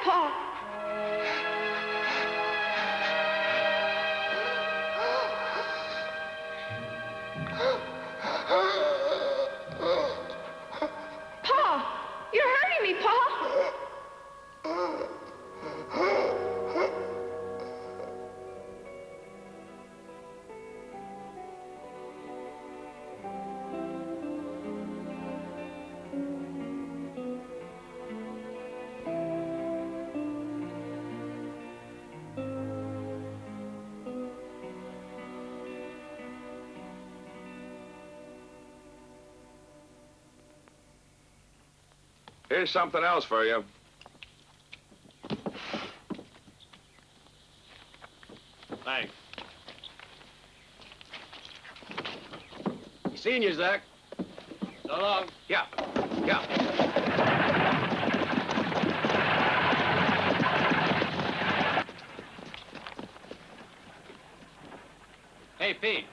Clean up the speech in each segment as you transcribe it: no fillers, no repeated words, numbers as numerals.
Pa. Pa, you're hurting me, Pa. Here's something else for you. Thanks. Seeing you, Zach. So long. Yeah, yeah. Hey, Pete.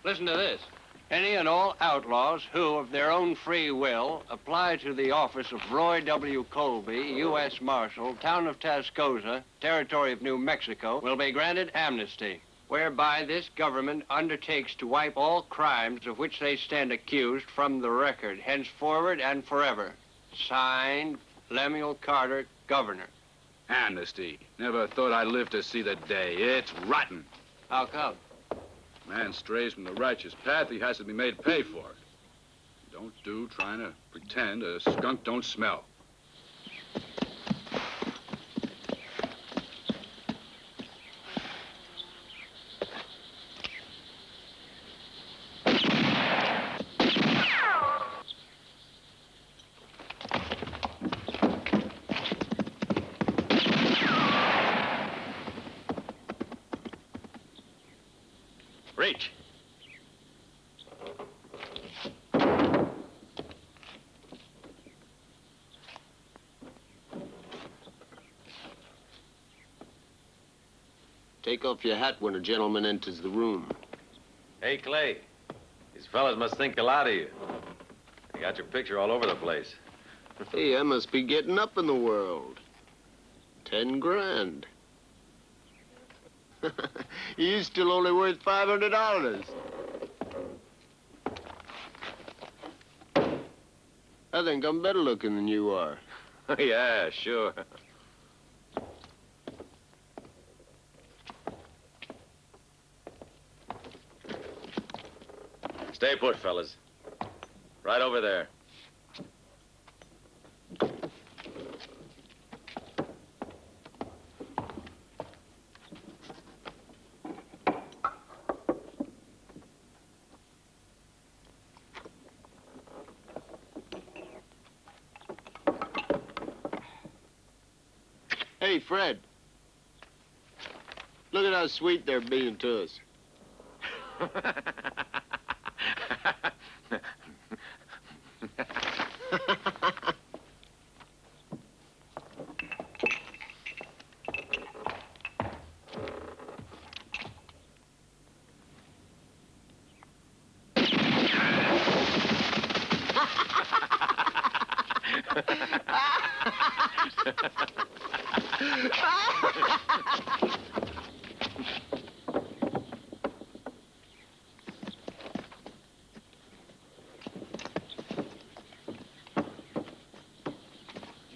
Listen to this. Any and all outlaws who, of their own free will, apply to the office of Roy W. Colby, U.S. Marshal, Town of Touscoza, Territory of New Mexico, will be granted amnesty, whereby this government undertakes to wipe all crimes of which they stand accused from the record, henceforward and forever. Signed, Lemuel Carter, Governor. Amnesty. Never thought I'd live to see the day. It's rotten. How come? Man strays from the righteous path, he has to be made pay for it. Don't do trying to pretend a skunk don't smell. Reach. Take off your hat when a gentleman enters the room. Hey, Clay. These fellas must think a lot of you. They got your picture all over the place. Hey, I must be getting up in the world. 10 grand. You're still only worth $500. I think I'm better looking than you are. Yeah, sure. Stay put, fellas. Right over there. Hey, Fred. Look at how sweet they're being to us.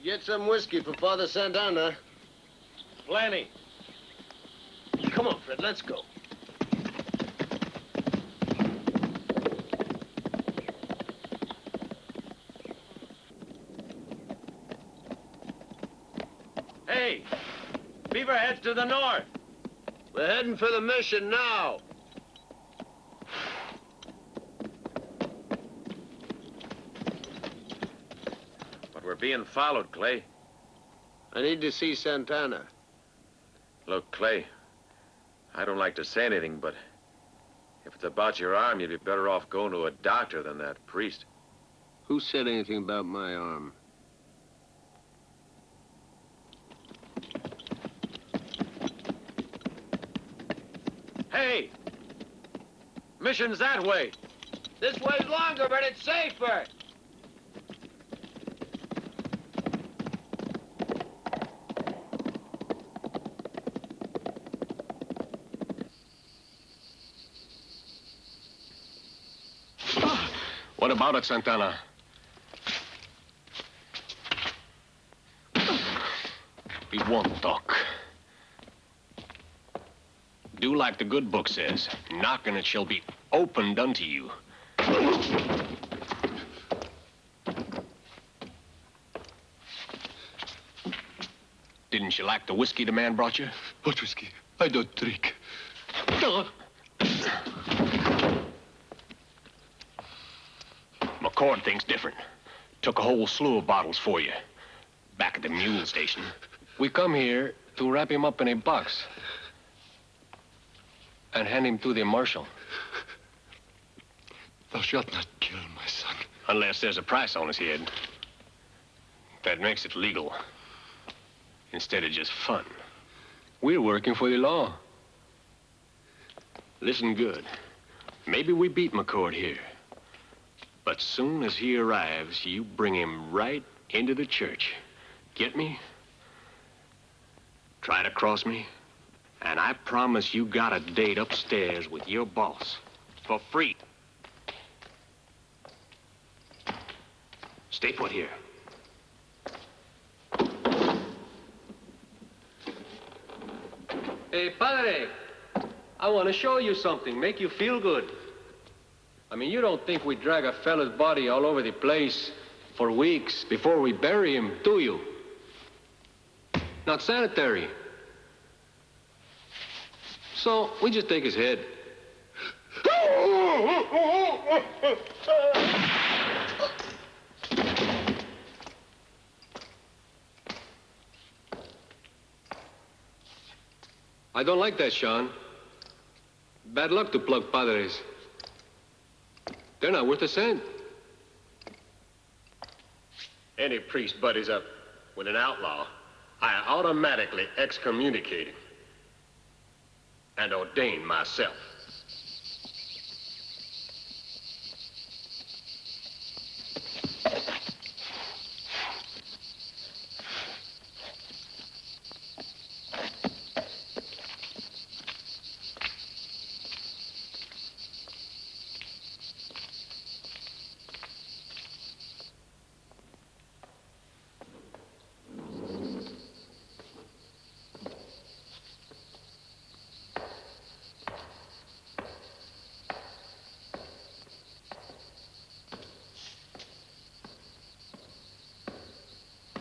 Get some whiskey for Father Santana. Plenty. Come on, Fred, let's go. Hey! Beaverhead's to the north. We're heading for the mission now. We're being followed, Clay. I need to see Santana. Look, Clay, I don't like to say anything, but if it's about your arm, you'd be better off going to a doctor than that priest. Who said anything about my arm? Hey! Mission's that way. This way's longer, but it's safer. about it, Santana? He won't talk. Do like the good book says. Knock and it shall be opened unto you. Didn't you like the whiskey the man brought you? What whiskey? I don't drink. McCord thinks different. Took a whole slew of bottles for you. Back at the mule station. We come here to wrap him up in a box. And hand him to the marshal. Thou shalt not kill my son. Unless there's a price on his head. That makes it legal. Instead of just fun. We're working for the law. Listen good. Maybe we beat McCord here. But soon as he arrives, you bring him right into the church. Get me? Try to cross me? And I promise you got a date upstairs with your boss. For free. Stay put here. Hey, Padre, I want to show you something, make you feel good. I mean, you don't think we drag a fella's body all over the place for weeks before we bury him, do you? Not sanitary. So, we just take his head. I don't like that, Sean. Bad luck to plug padres. They're not worth a cent. Any priest buddies up with an outlaw, I automatically excommunicate him and ordain myself.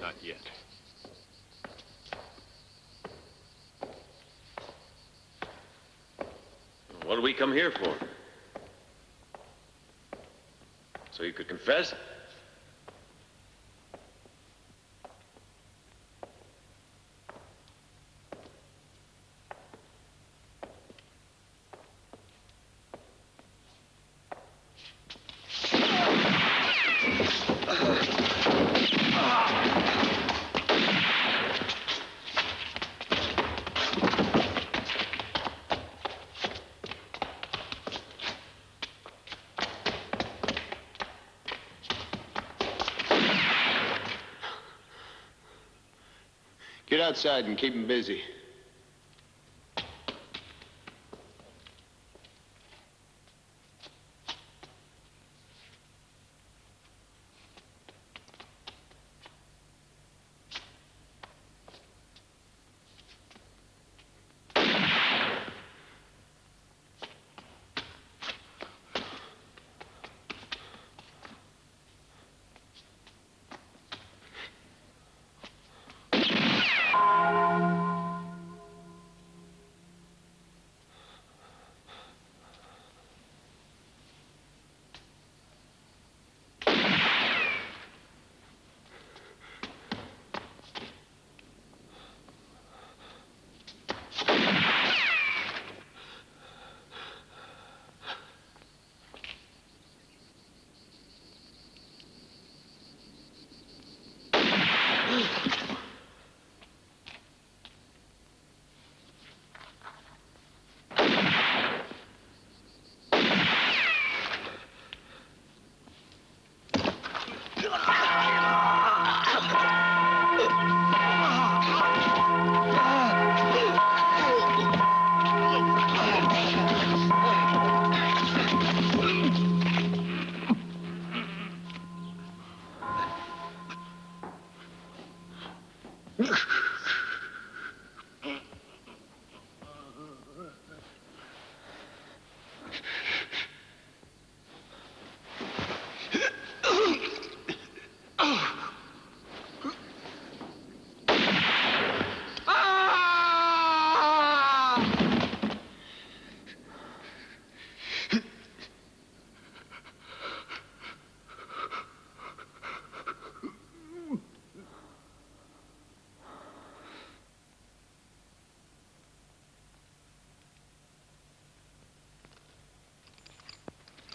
Not yet. What did we come here for? So you could confess? Get outside and keep him busy.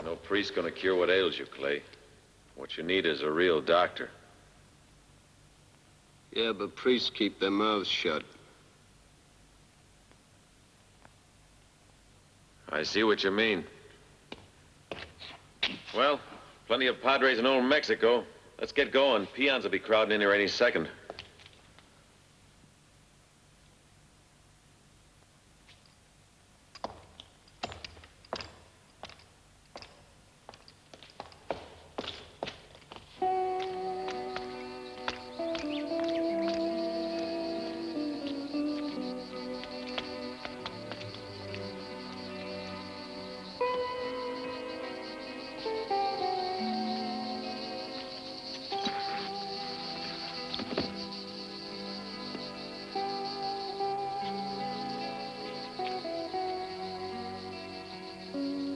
No priest's gonna cure what ails you, Clay. What you need is a real doctor. Yeah, but priests keep their mouths shut. I see what you mean. Well, plenty of padres in old Mexico. Let's get going. Peons will be crowding in here any second.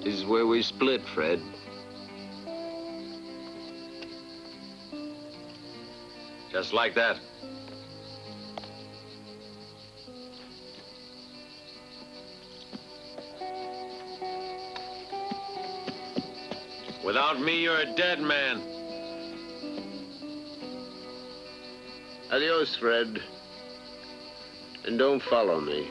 This is where we split, Fred. Just like that. Without me, you're a dead man. Adios, Fred. And don't follow me.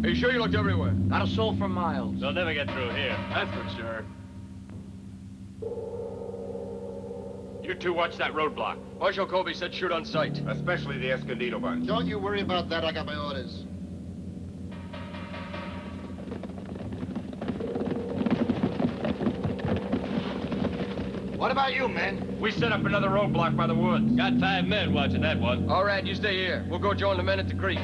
Are you sure you looked everywhere? Got a soul for miles. They'll never get through here. That's for sure. You two watch that roadblock. Marshal Colby said shoot on sight. Especially the Escondido bunch. Don't you worry about that. I got my orders. What about you, men? We set up another roadblock by the woods. Got 5 men watching that one. All right, you stay here. We'll go join the men at the creek.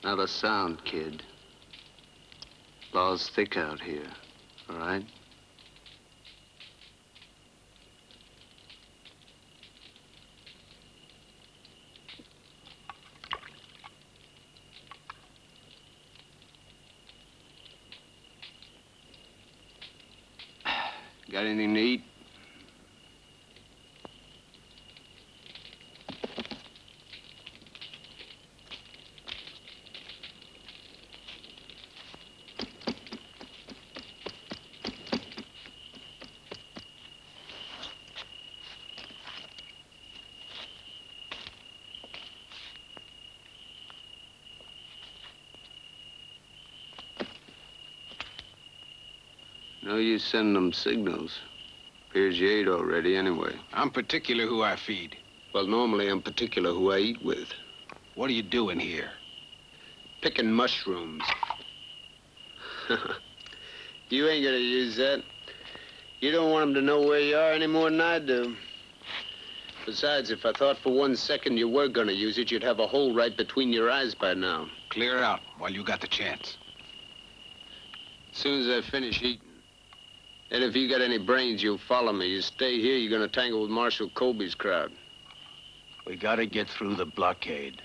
Not a sound, kid. Law's thick out here, all right? Got anything to eat? No use sending them signals. Appears you ate already anyway. I'm particular who I feed. Well, normally I'm particular who I eat with. What are you doing here? Picking mushrooms. You ain't gonna use that. You don't want them to know where you are any more than I do. Besides, if I thought for 1 second you were gonna use it, you'd have a hole right between your eyes by now. Clear out while you got the chance. As soon as I finish eating. And if you got any brains, you'll follow me. You stay here, you're gonna tangle with Marshal Colby's crowd. We gotta get through the blockade.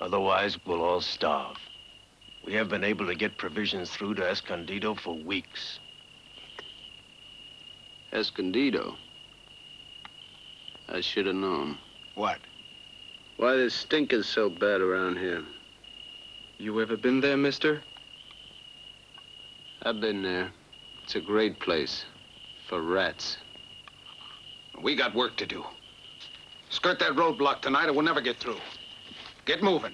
Otherwise, we'll all starve. We have been able to get provisions through to Escondido for weeks. Escondido? I should have known. What? Why the stink is so bad around here. You ever been there, mister? I've been there. It's a great place. For rats. We got work to do. Skirt that roadblock tonight or we'll never get through. Get moving.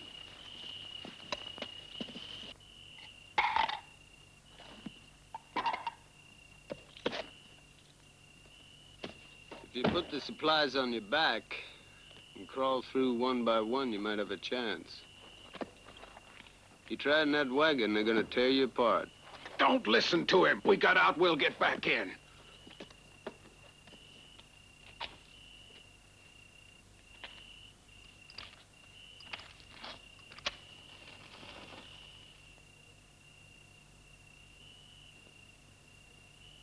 If you put the supplies on your back and crawl through one by one, you might have a chance. You try in that wagon, they're gonna tear you apart. Don't listen to him. We got out, we'll get back in.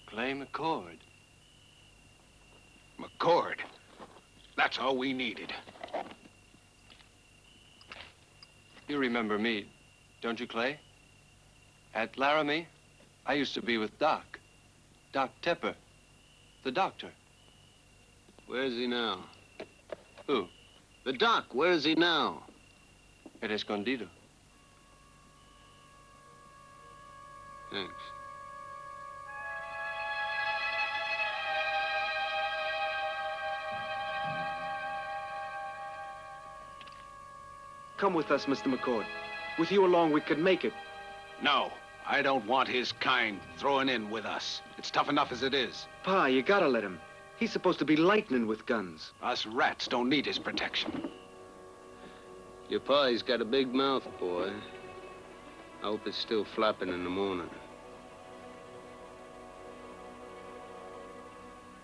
Clay McCord. McCord. That's all we needed. You remember me, don't you, Clay? At Laramie, I used to be with Doc. Doc Tepper, the doctor. Where is he now? Who? The doc, where is he now? At Escondido. Thanks. Come with us, Mr. McCord. With you along, we could make it. No, I don't want his kind throwing in with us. It's tough enough as it is. Pa, you gotta let him. He's supposed to be lightning with guns. Us rats don't need his protection. Your pa, he's got a big mouth, boy. I hope it's still flapping in the morning.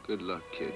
Good luck, kid.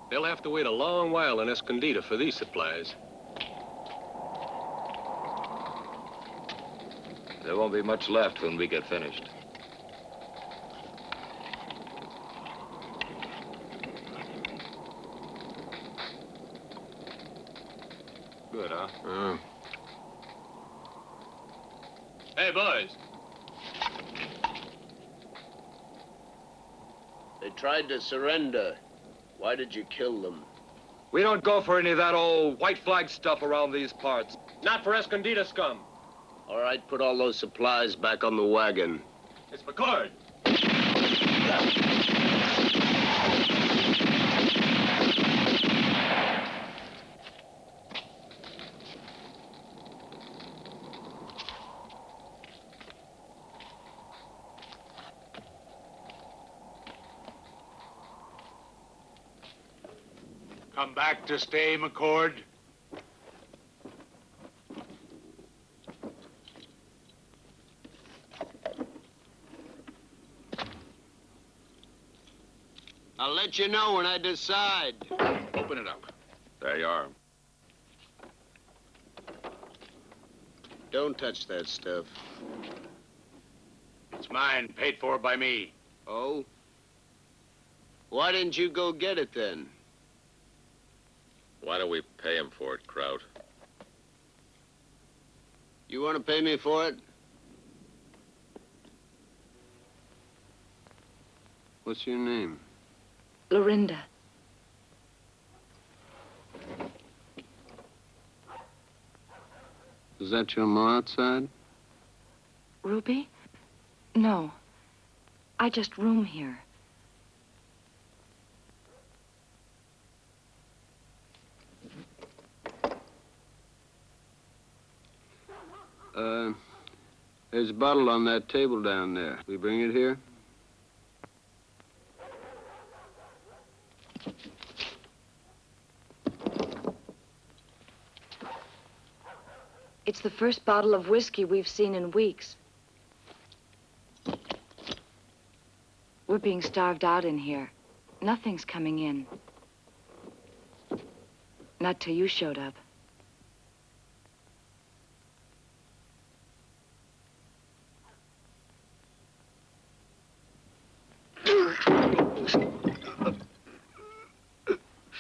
They'll have to wait a long while in Escondido for these supplies. There won't be much left when we get finished. Good, huh? Hey, boys. They tried to surrender. Why did you kill them? We don't go for any of that old white flag stuff around these parts. Not for Escondido scum. All right, put all those supplies back on the wagon. It's McCord. Come back to stay, McCord. I'll let you know when I decide. Open it up. There you are. Don't touch that stuff. It's mine, paid for by me. Oh? Why didn't you go get it then? Why don't we pay him for it, Kraut? You want to pay me for it? What's your name? Lorinda. Is that your ma outside? Ruby? No. I just room here. There's a bottle on that table down there. We bring it here? It's the first bottle of whiskey we've seen in weeks. We're being starved out in here. Nothing's coming in. Not till you showed up.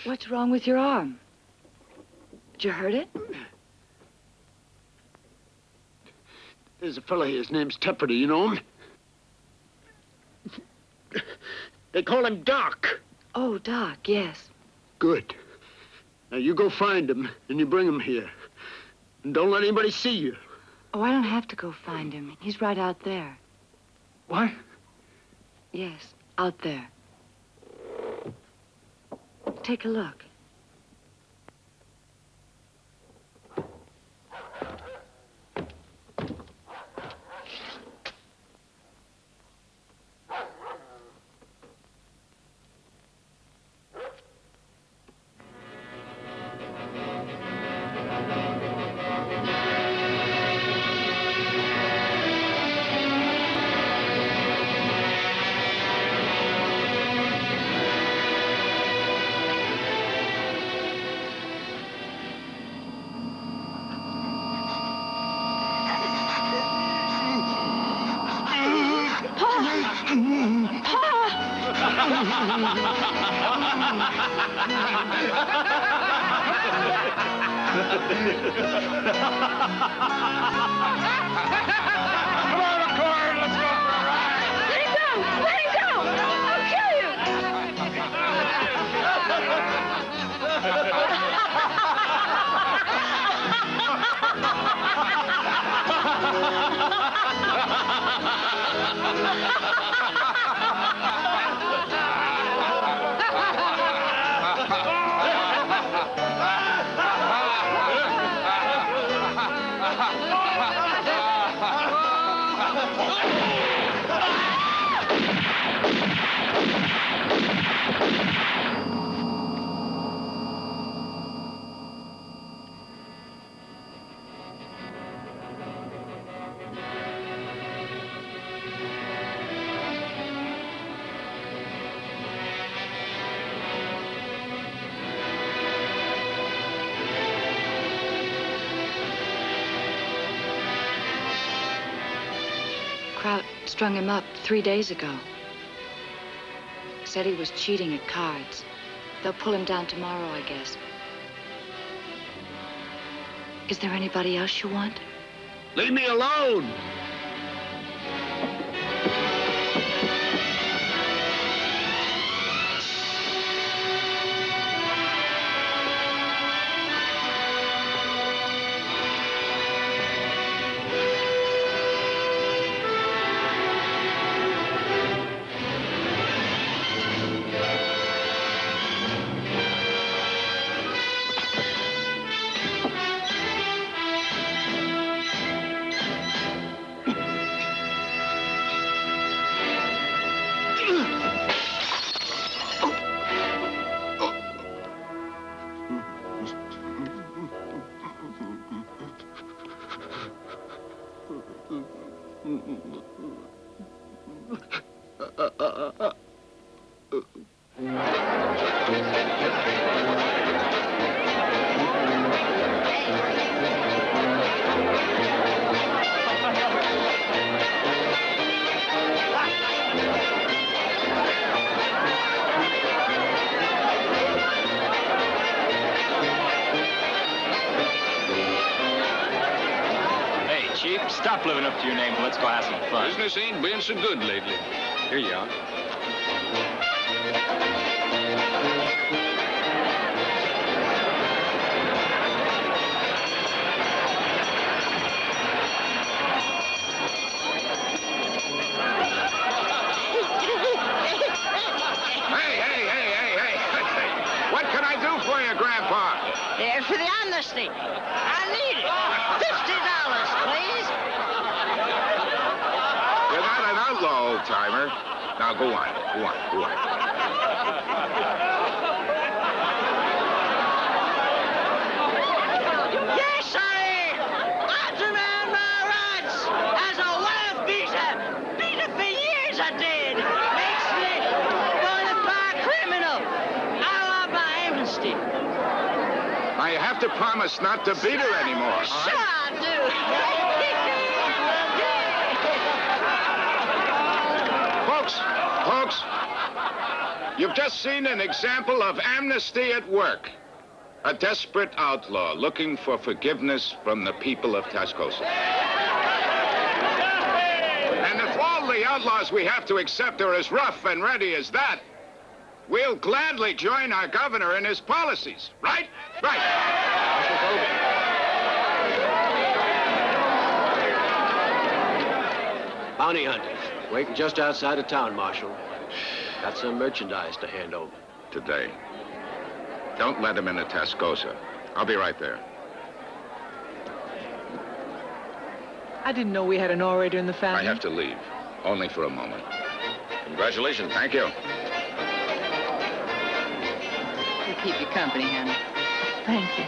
What's wrong with your arm? Did you hurt it? There's a fellow here. His name's Tepperty. You know him? They call him Doc. Oh, Doc, yes. Good. Now, you go find him, and you bring him here. And don't let anybody see you. Oh, I don't have to go find him. He's right out there. What? Yes, out there. Take a look. Strung him up 3 days ago. Said he was cheating at cards. They'll pull him down tomorrow, I guess. Is there anybody else you want? Leave me alone! Stop living up to your name and let's go have some fun. Business ain't been so good lately. Here you are. Hey! What can I do for you, Grandpa? There's for the amnesty. I need it. $50, please. You're not an outlaw, old-timer. Now, go on. Go on. Go on. Yes, sir. I demand my rights as a wife beater. Beater for years I did. Makes me bona fide criminal. I want my amnesty. Now, you have to promise not to beat her anymore. Sure I do. Folks, you've just seen an example of amnesty at work. A desperate outlaw looking for forgiveness from the people of Touscosa. And if all the outlaws we have to accept are as rough and ready as that, we'll gladly join our governor in his policies. Right? Right. Bounty hunter. Waiting just outside of town, Marshal. Got some merchandise to hand over. Today. Don't let him into Touscosa. I'll be right there. I didn't know we had an orator in the family. I have to leave. Only for a moment. Congratulations. Thank you. We'll keep you company, honey. Thank you.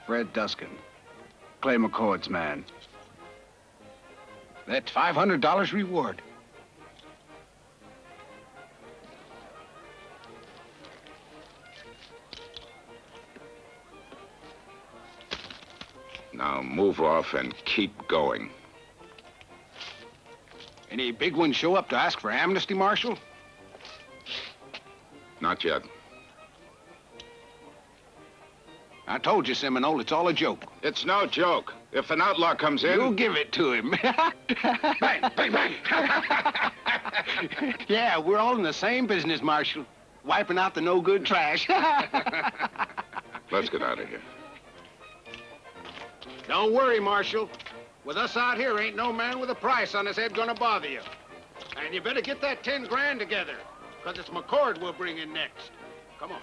Fred Duskin, Clay McCord's man. That's $500 reward. Now move off and keep going. Any big ones show up to ask for amnesty, Marshal? Not yet. I told you, Seminole, it's all a joke. It's no joke. If an outlaw comes in... You'll give it to him. Bang, bang, bang. Yeah, we're all in the same business, Marshal. Wiping out the no-good trash. Let's get out of here. Don't worry, Marshal. With us out here, ain't no man with a price on his head gonna bother you. And you better get that 10 grand together, because it's McCord we'll bring in next. Come on.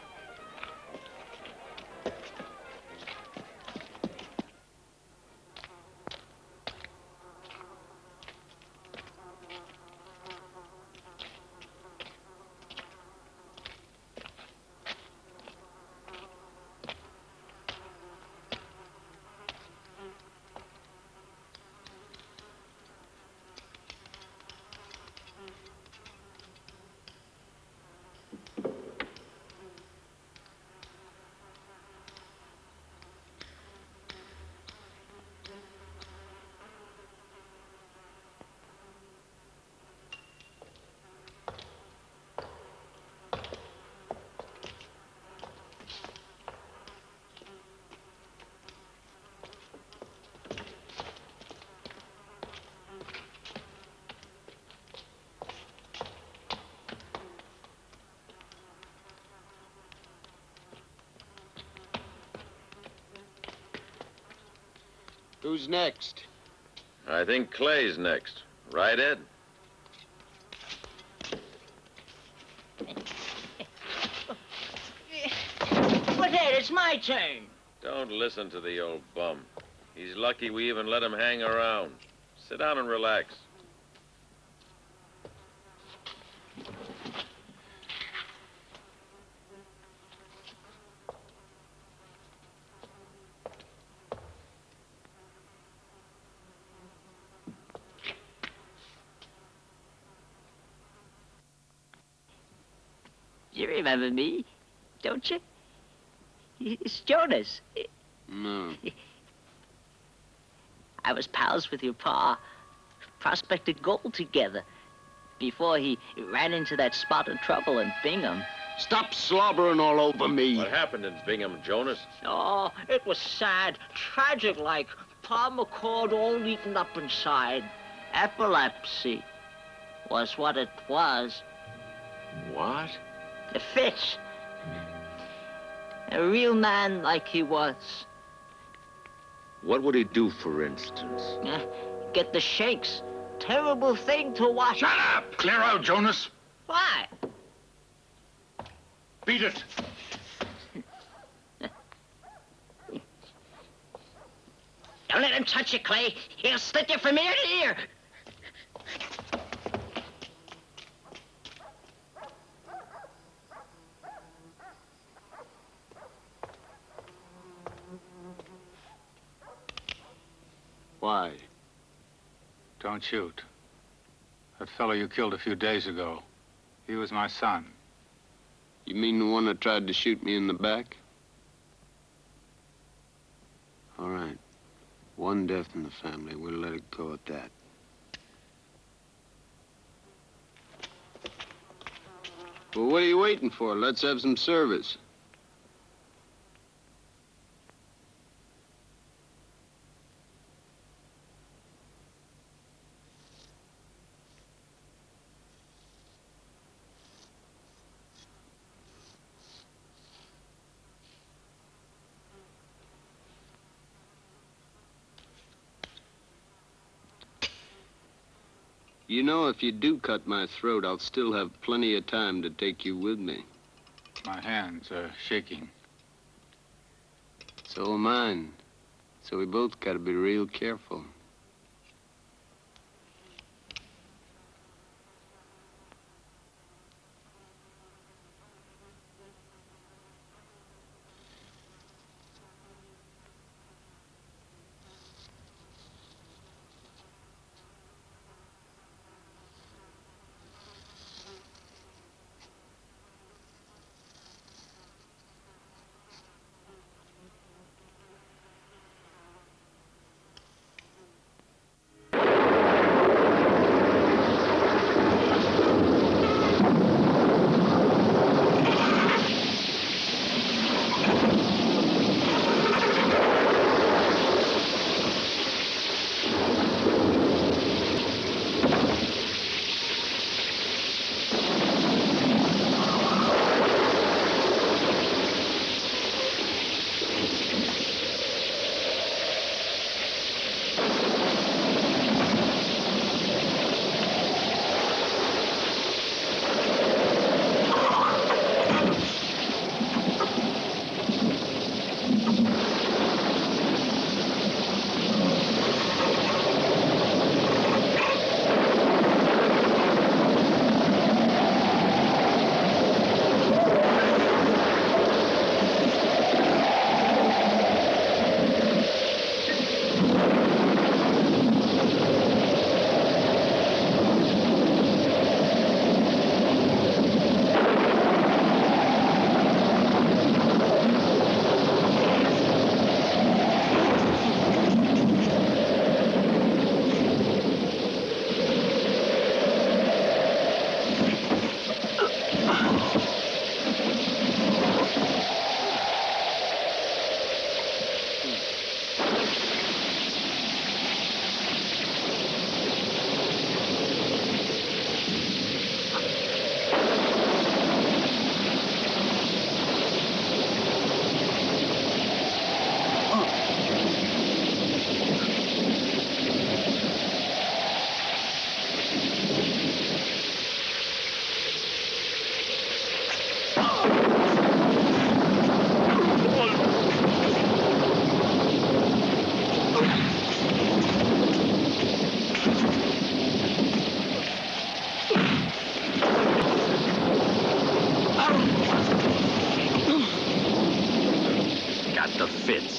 Who's next? I think Clay's next. Right, Ed? But Ed, it's my turn. Don't listen to the old bum. He's lucky we even let him hang around. Sit down and relax. You remember me, don't you? It's Jonas. No. I was pals with your pa. Prospected gold together. Before he ran into that spot of trouble in Bingham. Stop slobbering all over me. What happened in Bingham, Jonas? Oh, it was sad. Tragic-like. Pa McCord all eaten up inside. Epilepsy was what it was. What? A fit. A real man like he was. What would he do, for instance? Get the shakes. Terrible thing to watch. Shut up! Clear out, Jonas. Why? Beat it. Don't let him touch you, Clay. He'll slit you from ear to ear. Why? Don't shoot. That fellow you killed a few days ago, he was my son. You mean the one that tried to shoot me in the back? All right. One death in the family. We'll let it go at that. Well, what are you waiting for? Let's have some service. You know, if you do cut my throat, I'll still have plenty of time to take you with me. My hands are shaking. So are mine. So we both gotta be real careful.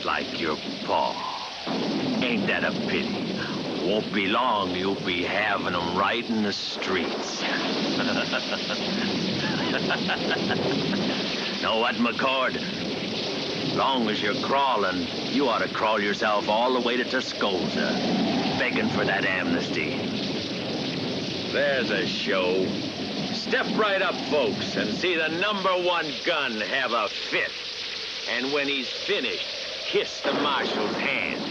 Like your paw. Ain't that a pity? Won't be long, you'll be having them right in the streets. Know what, McCord? Long as you're crawling, you ought to crawl yourself all the way to Touscoza, begging for that amnesty. There's a show. Step right up, folks, and see the #1 gun have a fit. And when he's finished, kiss the marshal's hand.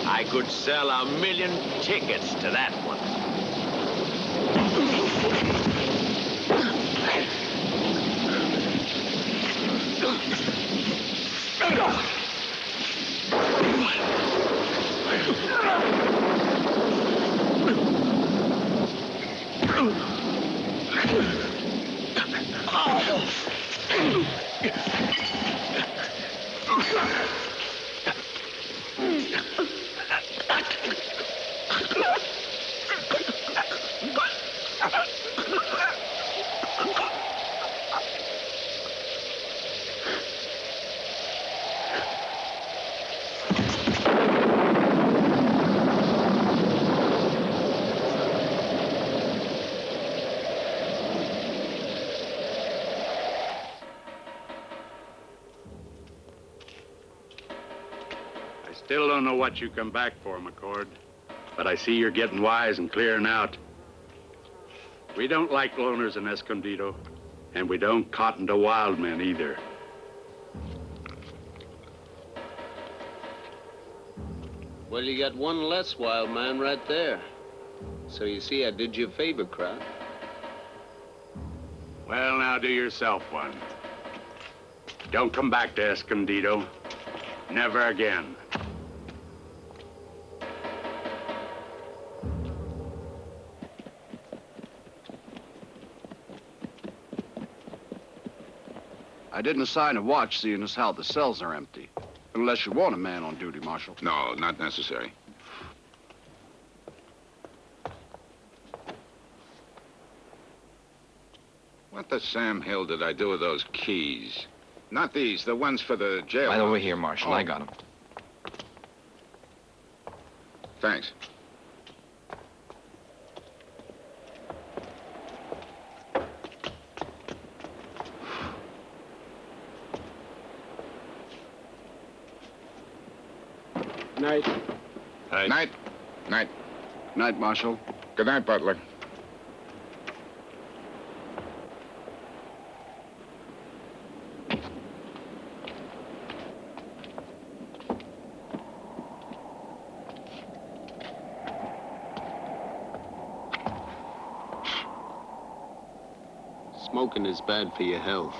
I could sell 1,000,000 tickets to that one. Still don't know what you come back for, Maccord. But I see you're getting wise and clearing out. We don't like loners in Escondido, and we don't cotton to wild men either. Well, you got one less wild man right there. So you see, I did you a favor, Crowd. Well, now do yourself one. Don't come back to Escondido. Never again. I didn't assign a watch, seeing as how the cells are empty. Unless you want a man on duty, Marshal. No, not necessary. What the Sam Hill did I do with those keys? Not these, the ones for the jail. Right over here, Marshal. Oh. I got them. Thanks. Night. Night. Night. Night. Night, Marshal. Good night, Butler. Smoking is bad for your health.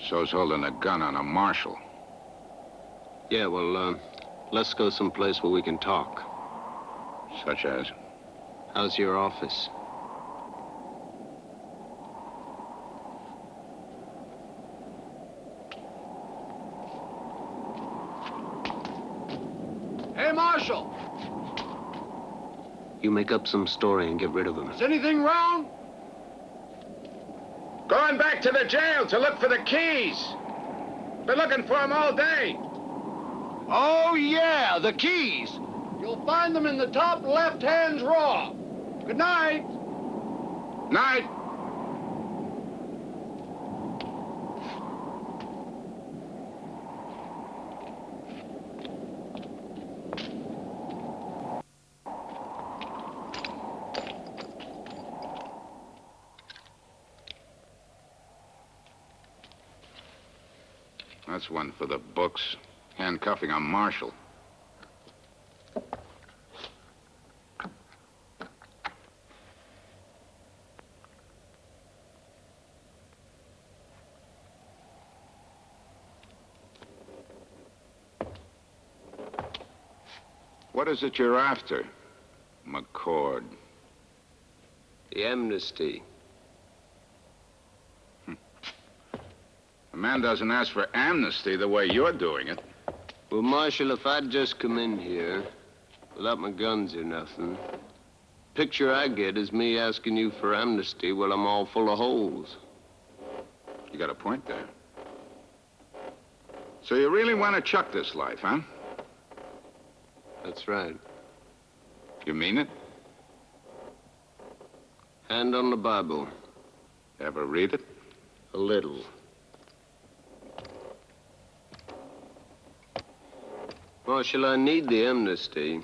So's holding a gun on a marshal. Yeah, well, let's go someplace where we can talk. Such as? How's your office? Hey, Marshal! You make up some story and get rid of him. Is anything wrong? Going back to the jail to look for the keys. Been looking for them all day. Oh, yeah, the keys. You'll find them in the top left-hand drawer. Good night. Night. That's one for the books. Handcuffing a marshal. What is it you're after, McCord? The amnesty. A man doesn't ask for amnesty the way you're doing it. Well, Marshal, if I'd just come in here without my guns or nothing, picture I get is me asking you for amnesty while I'm all full of holes. You got a point there. So you really want to chuck this life, huh? That's right. You mean it? Hand on the Bible. Ever read it? A little. Marshal, I need the amnesty.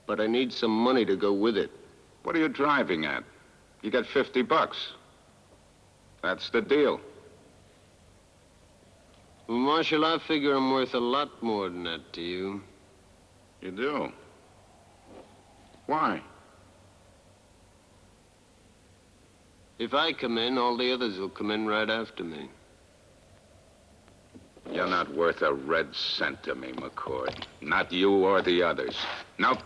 But I need some money to go with it. What are you driving at? You got $50. That's the deal. Well, Marshal, I figure I'm worth a lot more than that to you. You do? Why? If I come in, all the others will come in right after me. You're not worth a red cent to me, McCord. Not you or the others. No.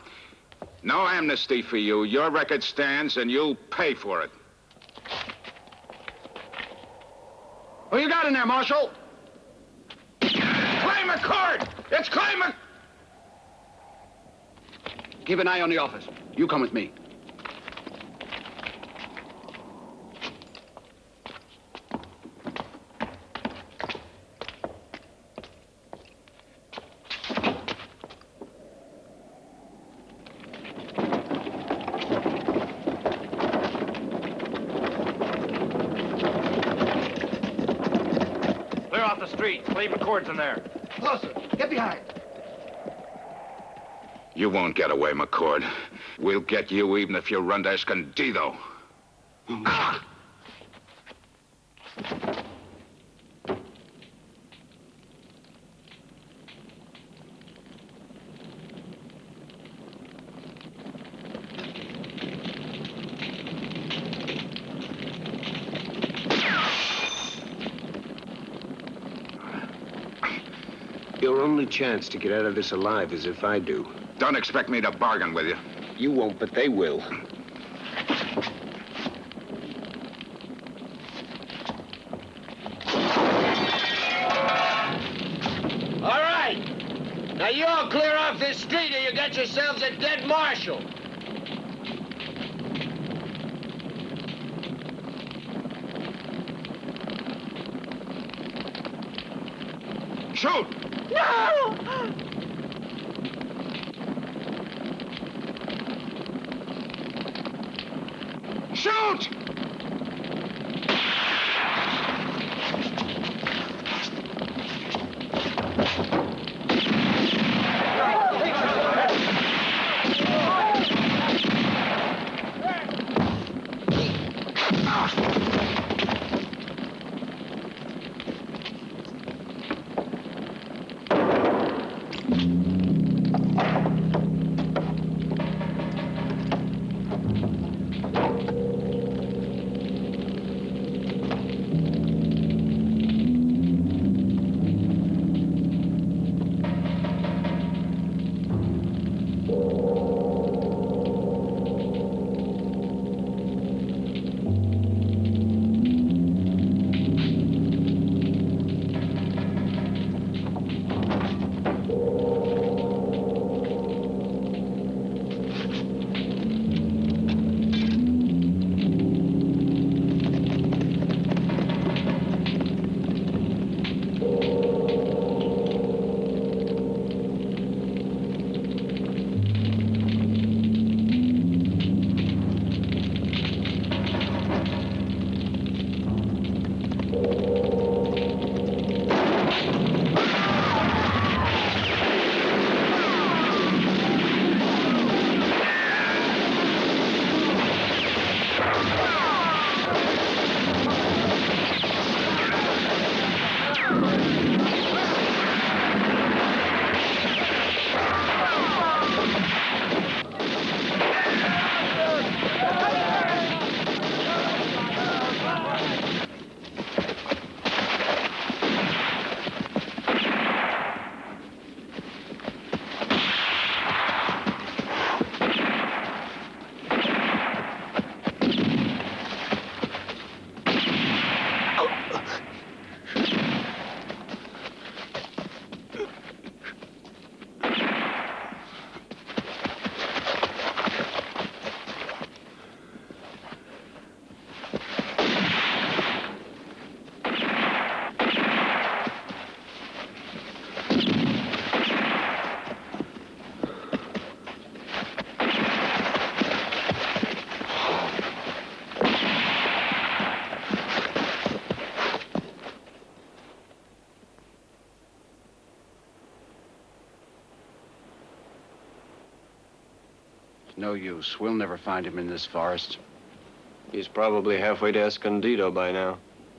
No amnesty for you. Your record stands, and you'll pay for it. Who you got in there, Marshal? Clay McCord! It's Clay Mc... Keep an eye on the office. You come with me. Clear off the street. Leave McCord's in there. Closer. Get behind. You won't get away, McCord. We'll get you even if you run to Escondido. Ah! Your only chance to get out of this alive is if I do. Don't expect me to bargain with you. You won't, but they will. All right. Now you all clear off this street or you get yourselves a dead marshal. Shoot! No! Shoot! No use. We'll never find him in this forest. He's probably halfway to Escondido by now.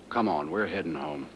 Come on, we're heading home.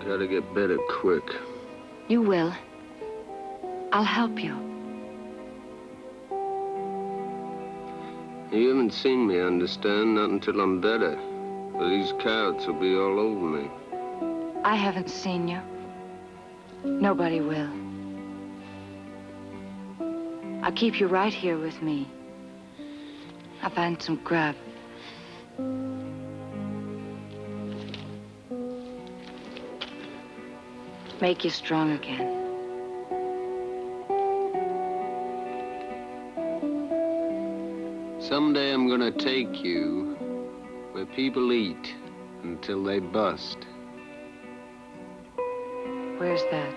Gotta get better quick. You will. I'll help you. You haven't seen me, understand? Not until I'm better. Or these coyotes will be all over me. I haven't seen you. Nobody will. I'll keep you right here with me. I'll find some grub. Make you strong again. Someday I'm gonna take you where people eat until they bust. Where's that?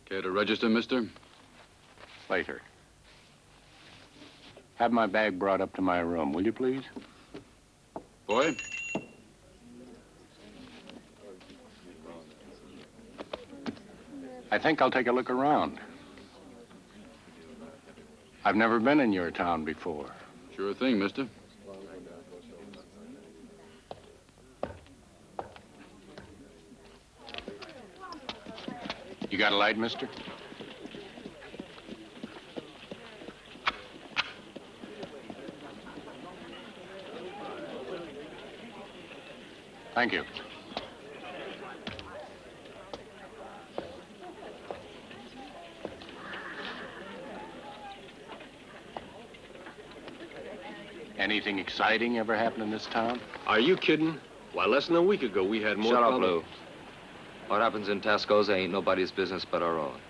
Care to register, mister? Later. Have my bag brought up to my room, will you please? Boy? I think I'll take a look around. I've never been in your town before. Sure thing, mister. You got a light, mister? Thank you. Anything exciting ever happened in this town? Are you kidding? Why, less than a week ago, we had more Shut up, trouble. Lou. What happens in Tascosa ain't nobody's business but our own.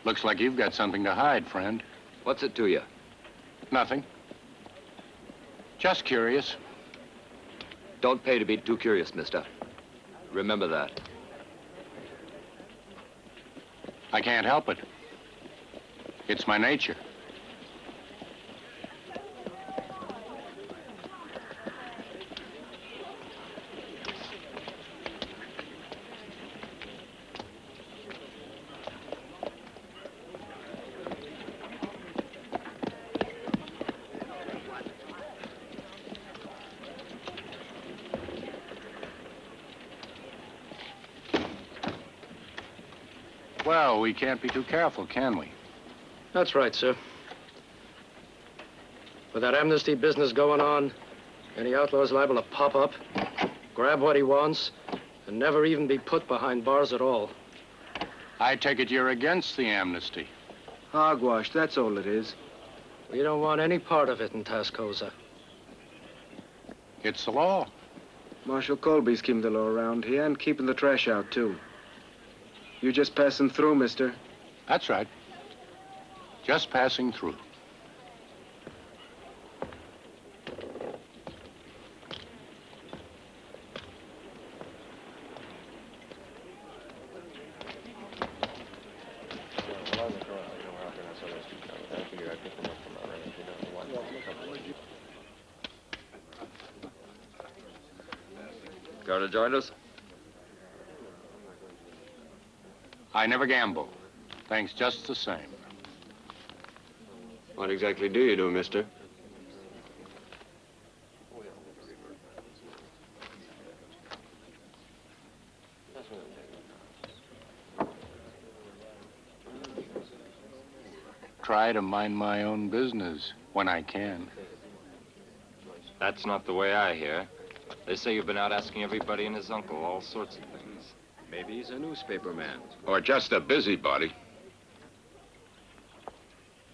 Looks like you've got something to hide, friend. What's it to you? Nothing. Just curious. Don't pay to be too curious, mister. Remember that. I can't help it. It's my nature. Well, we can't be too careful, can we? That's right, sir. With that amnesty business going on, any outlaw's liable to pop up, grab what he wants, and never even be put behind bars at all. I take it you're against the amnesty. Hogwash, that's all it is. We don't want any part of it in Tascosa. It's the law. Marshal Colby's keeping the law around here and keeping the trash out, too. You just passing through, mister? That's right. Just passing through. Care to join us? I never gamble. Thanks just the same. What exactly do you do, mister? Try to mind my own business when I can. That's not the way I hear. They say you've been out asking everybody and his uncle all sorts of things. Maybe he's a newspaper man. Or just a busybody.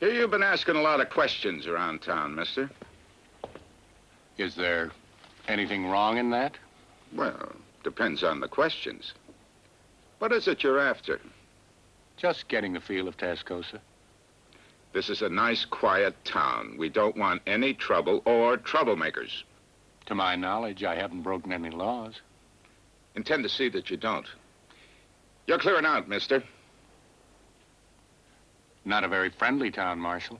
Here you've been asking a lot of questions around town, mister. Is there anything wrong in that? Well, depends on the questions. What is it you're after? Just getting the feel of Tascosa. This is a nice, quiet town. We don't want any trouble or troublemakers. To my knowledge, I haven't broken any laws. Intend to see that you don't. You're clearing out, mister. Not a very friendly town, Marshal.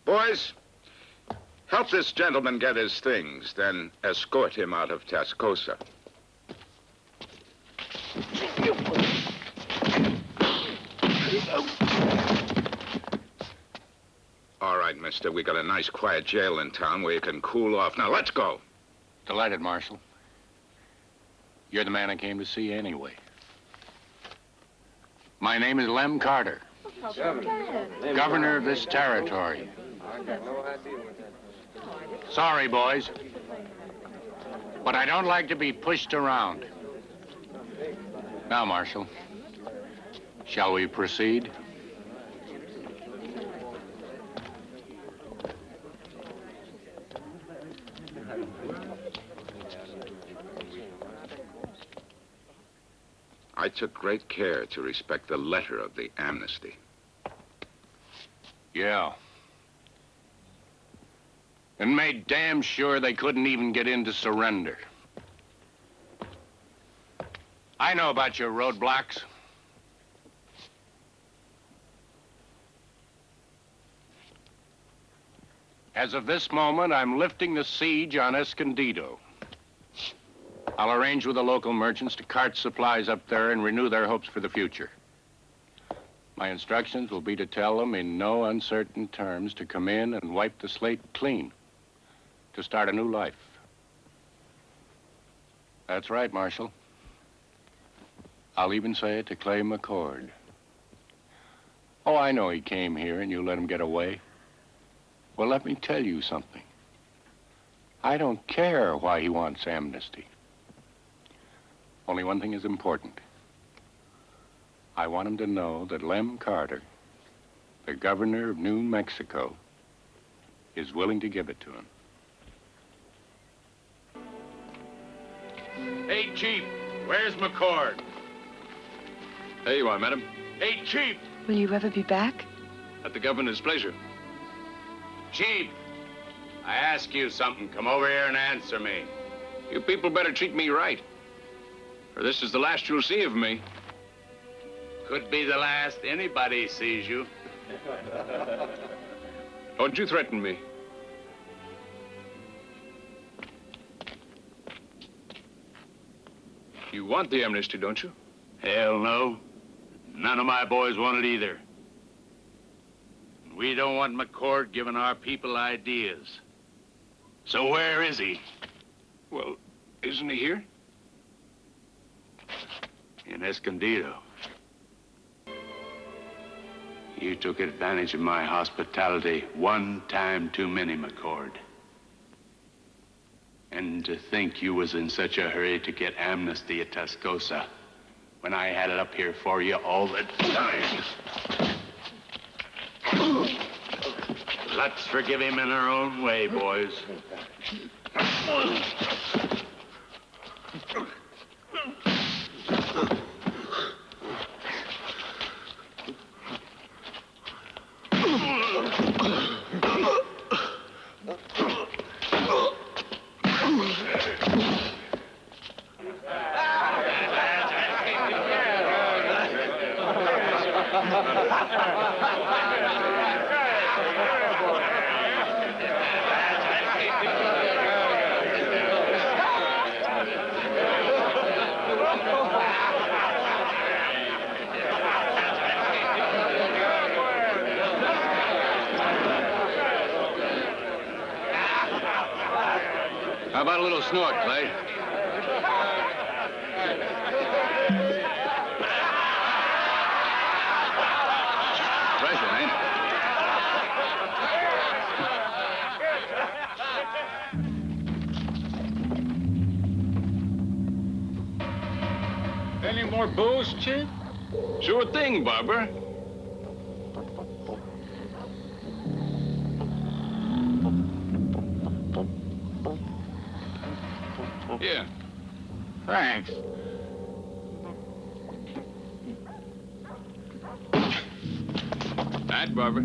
Boys, help this gentleman get his things, then escort him out of Tascosa. All right, mister, we got a nice, quiet jail in town where you can cool off. Now, let's go. Delighted, Marshal. You're the man I came to see anyway. My name is Lem Carter, governor of this territory. Sorry, boys, but I don't like to be pushed around. Now, Marshal, shall we proceed? I took great care to respect the letter of the amnesty. Yeah. And made damn sure they couldn't even get in to surrender. I know about your roadblocks. As of this moment, I'm lifting the siege on Escondido. I'll arrange with the local merchants to cart supplies up there and renew their hopes for the future. My instructions will be to tell them in no uncertain terms to come in and wipe the slate clean, to start a new life. That's right, Marshal. I'll even say it to Clay McCord. Oh, I know he came here and you let him get away. Well, let me tell you something. I don't care why he wants amnesty. Only one thing is important. I want him to know that Lem Carter The governor of New Mexico is willing to give it to him. Hey, Chief, where's McCord? There you are, madam. Hey, Chief! Will you ever be back? At the governor's pleasure. Chief, I ask you something. Come over here and answer me. You people better treat me right, or this is the last you'll see of me. Could be the last anybody sees you. Don't you threaten me. You want the amnesty, don't you? Hell no. None of my boys want it either. We don't want McCord giving our people ideas. So where is he? Well, isn't he here? In Escondido. You took advantage of my hospitality one time too many, McCord. And to think you was in such a hurry to get amnesty at Touscosa when I had it up here for you all the time. Let's forgive him in our own way, boys. How about a little snort, Clay? Pressure, ain't Any more booze, Chief? Sure thing, Barber. Here. Thanks. Night, Barber.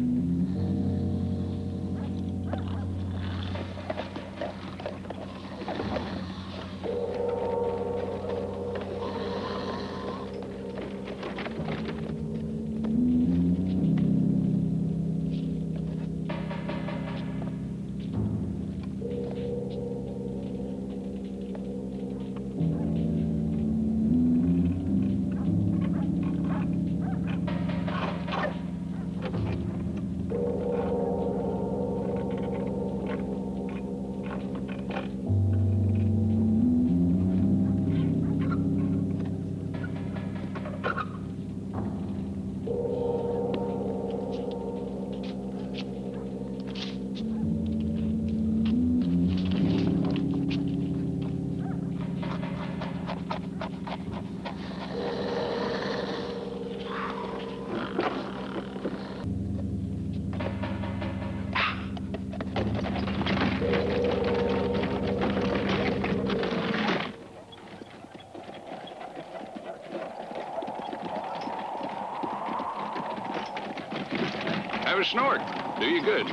Have a snort. Do you good.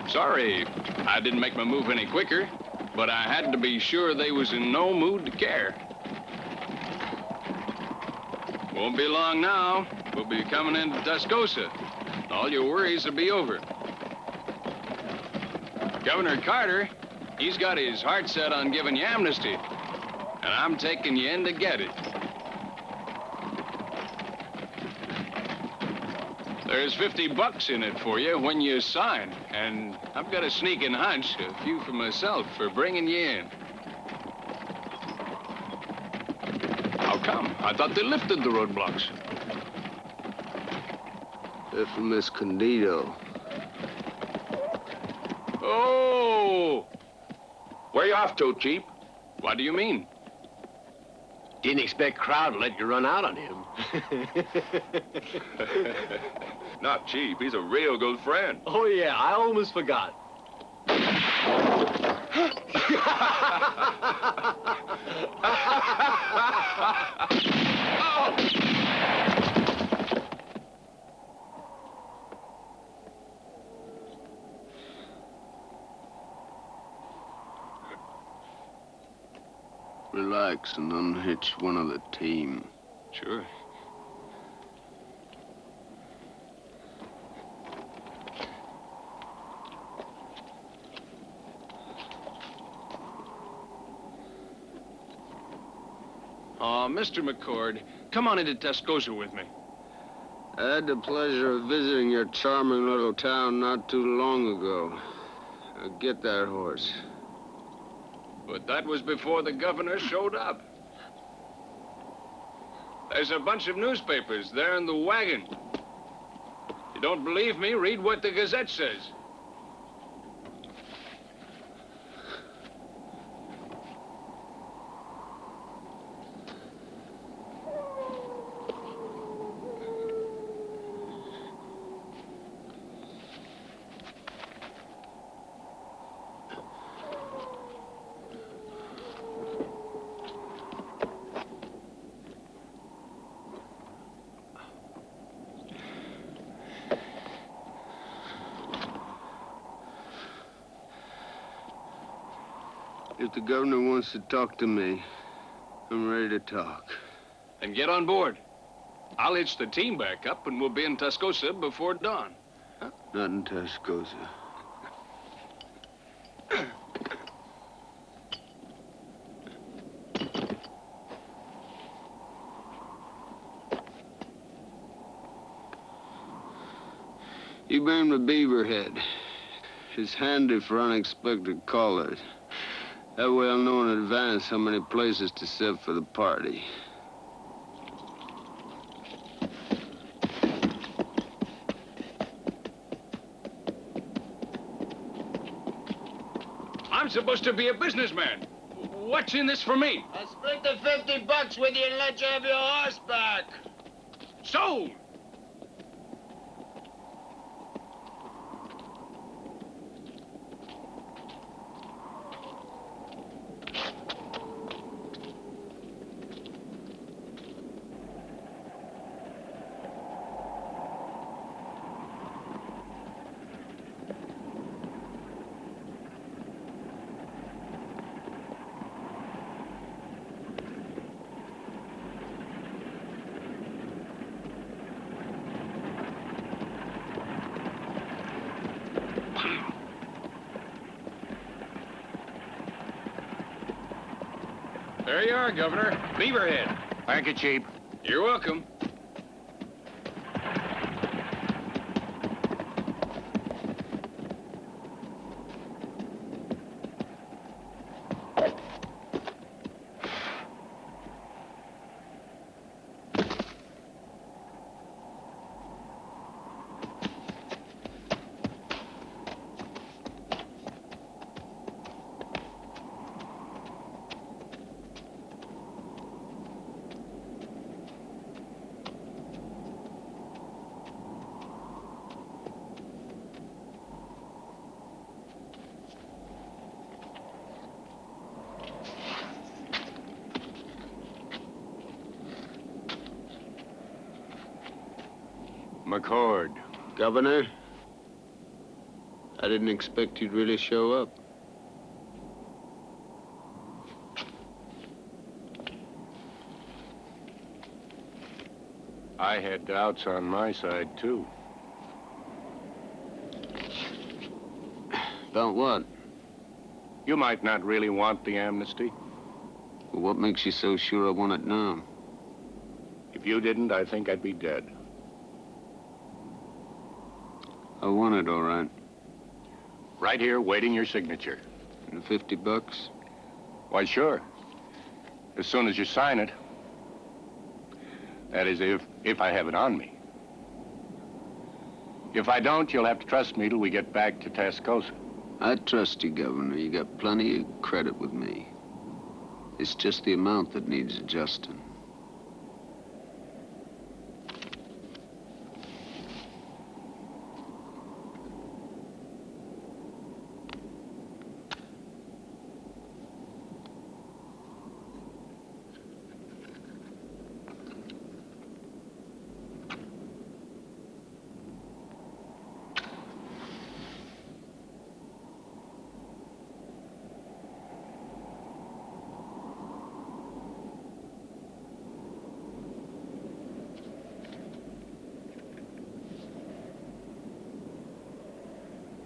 Sorry, I didn't make my move any quicker, but I had to be sure they was in no mood to care. Won't be long now. We'll be coming into Touscosa. All your worries will be over. Governor Carter, he's got his heart set on giving you amnesty, and I'm taking you in to get it. There's $50 in it for you when you sign, and I've got a sneaking hunch, a few for myself, for bringing you in. How come? I thought they lifted the roadblocks. They're from Escondido. Oh! Where you off to, Chief? What do you mean? Didn't expect Crowd to let you run out on him. Not cheap. He's a real good friend. Oh, yeah, I almost forgot. Relax and unhitch one of the team. Sure. Oh, Mr. McCord, come on into Touscosa with me. I had the pleasure of visiting your charming little town not too long ago. Now get that horse. But that was before the governor showed up. There's a bunch of newspapers there in the wagon. You don't believe me? Read what the Gazette says. If the governor wants to talk to me, I'm ready to talk. And get on board. I'll hitch the team back up and we'll be in Touscosa before dawn. Huh? Not in Touscosa. You bring the Beaverhead. It's handy for unexpected callers. That way I'll know in advance how many places to set for the party. I'm supposed to be a businessman. What's in this for me? I'll split the $50 with you and let you have your horse back. Sold! There you are, Governor. Beaverhead. Thank you, Chief. You're welcome. Maccord. Governor, I didn't expect you'd really show up. I had doubts on my side, too. About what? You might not really want the amnesty. Well, what makes you so sure I want it now? If you didn't, I think I'd be dead. I want it, all right. Right here, waiting your signature. And the $50? Why, sure. As soon as you sign it. That is, if I have it on me. If I don't, you'll have to trust me till we get back to Touscosa. I trust you, Governor. You got plenty of credit with me. It's just the amount that needs adjusting.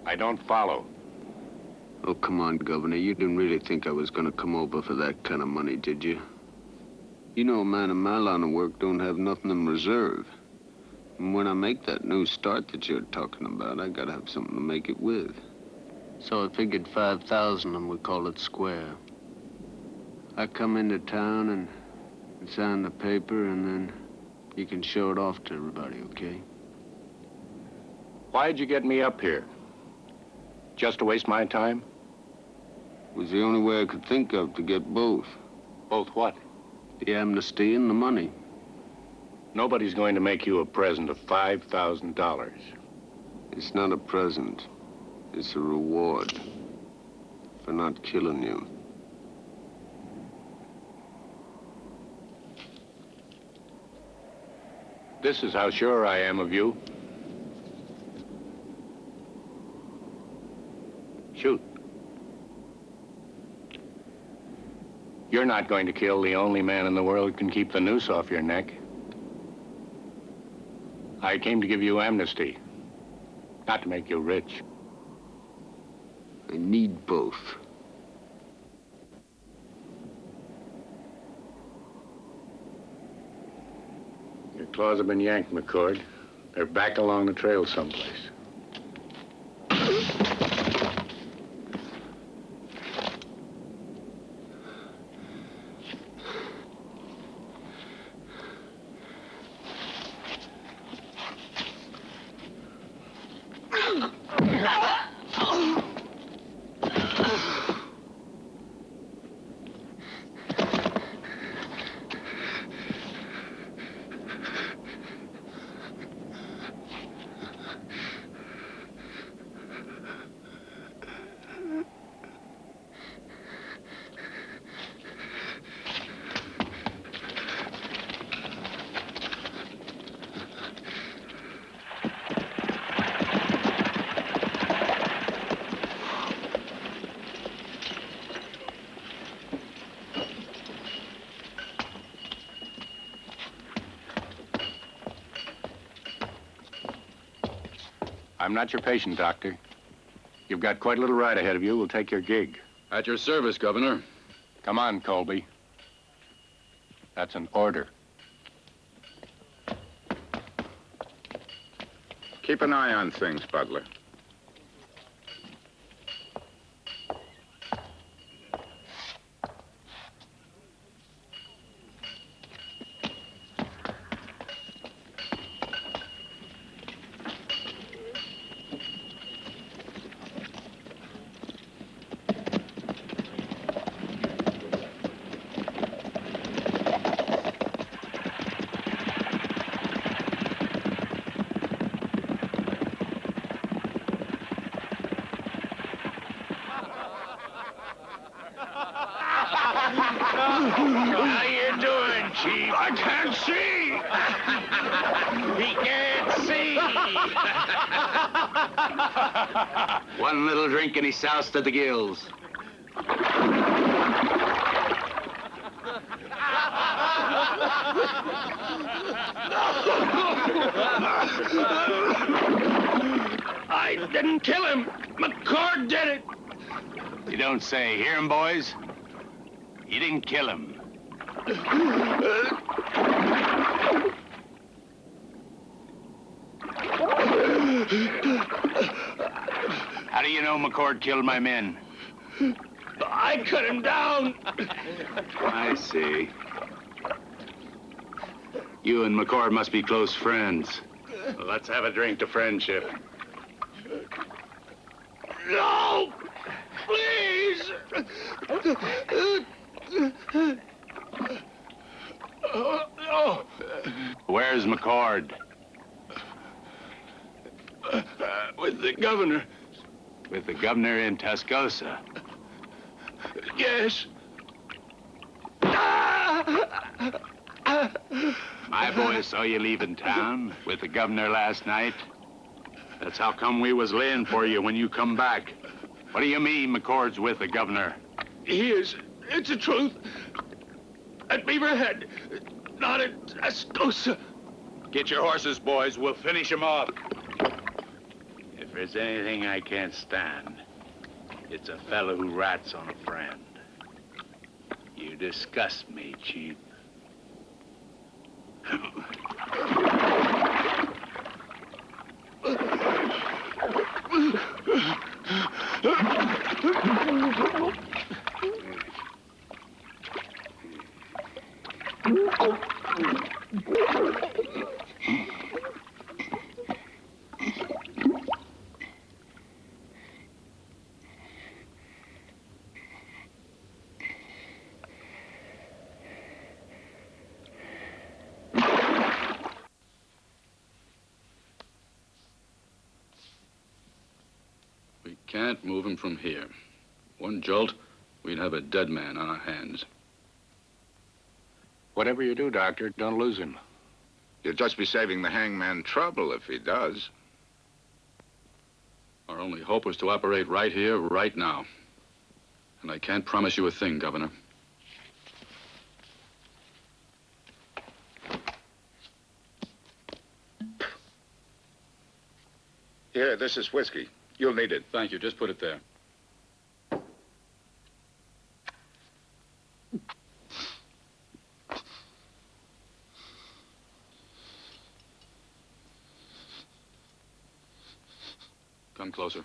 I don't follow. Oh, come on, Governor. You didn't really think I was gonna come over for that kind of money, did you? You know a man in my line of work don't have nothing in reserve. And when I make that new start that you're talking about, I gotta have something to make it with. So I figured 5,000 and we call it square. I come into town and sign the paper and then you can show it off to everybody, okay? Why'd you get me up here? Just to waste my time? It was the only way I could think of to get both. Both what? The amnesty and the money. Nobody's going to make you a present of $5,000. It's not a present. It's a reward for not killing you. This is how sure I am of you. Shoot. You're not going to kill the only man in the world who can keep the noose off your neck. I came to give you amnesty, not to make you rich. I need both. Your claws have been yanked, McCord. They're back along the trail someplace. I'm not your patient, Doctor. You've got quite a little ride ahead of you. We'll take your gig. At your service, Governor. Come on, Colby. That's an order. Keep an eye on things, Butler. How you doing, Chief? I can't see. He can't see. One little drink and he's soused to the gills. I didn't kill him. McCord did it. You don't say. Hear him, boys? You didn't kill him. How do you know McCord killed my men? I cut him down. I see. You and McCord must be close friends. Let's have a drink to friendship. No! Please! Where's McCord? With the governor. With the governor in Touscosa. Yes. My boy saw you leaving town with the governor last night. That's how come we was laying for you when you come back. What do you mean McCord's with the governor? He is. It's the truth. At Beaverhead. Not at Touscosa. Get your horses, boys. We'll finish him off. If there's anything I can't stand, it's a fellow who rats on a friend. You disgust me, Chief. We can't move him from here. One jolt, we'd have a dead man on our hands. Whatever you do, Doctor, don't lose him. You'll just be saving the hangman trouble if he does. Our only hope was to operate right here, right now. And I can't promise you a thing, Governor. Here, this is whiskey. You'll need it. Thank you. Just put it there. Come closer.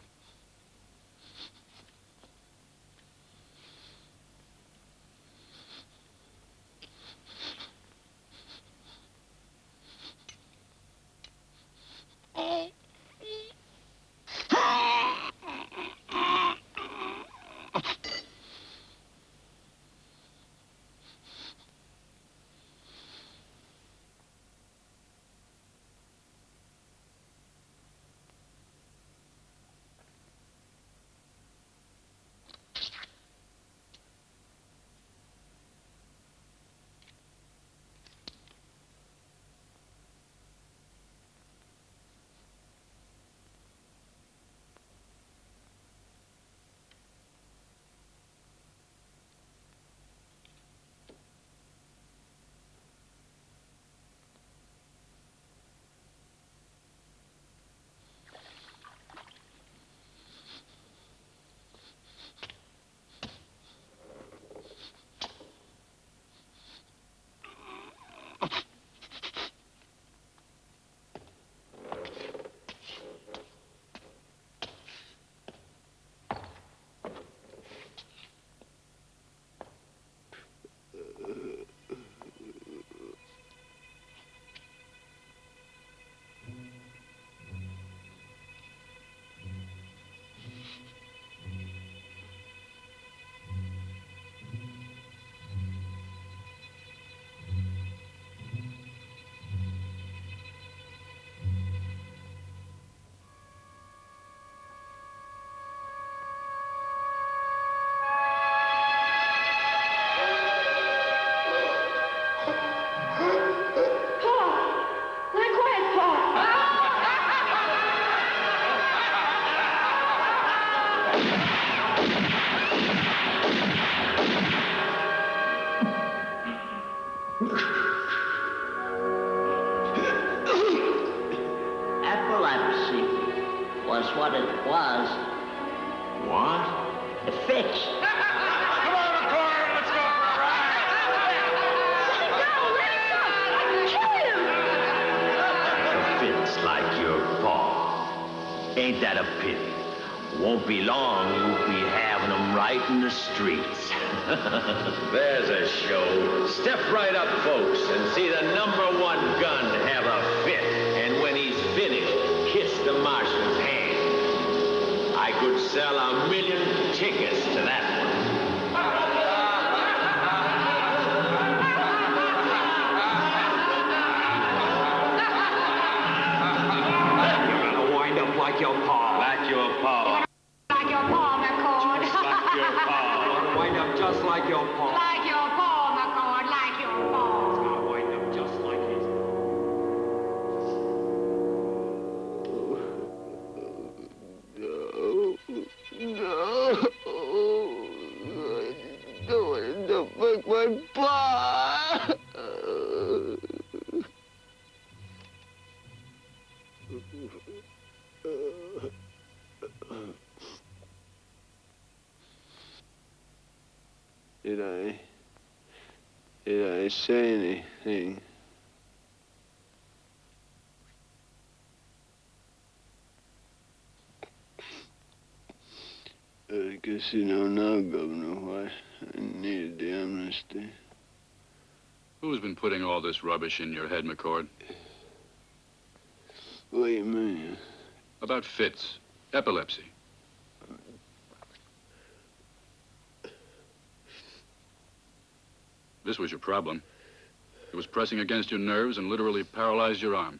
What it was. What? A fix. Come on, McCord, let's go for a ride. Let him go. Kill him. Fits like your paw. Ain't that a pity? Won't be long, you'll be having them right in the streets. There's a show. Step right up, folks, and see the #1 gun have a fit. And when he's finished, kiss the marshal's hand. I could sell 1 million tickets Like your paw. Like your paw, McCord, like your paw. It's gonna wind up just like his. No. I don't want to break my paw. Did I say anything? I guess you know now, Governor, why I needed the amnesty. Who's been putting all this rubbish in your head, McCord? What do you mean? About fits, epilepsy. This was your problem. It was pressing against your nerves and literally paralyzed your arm.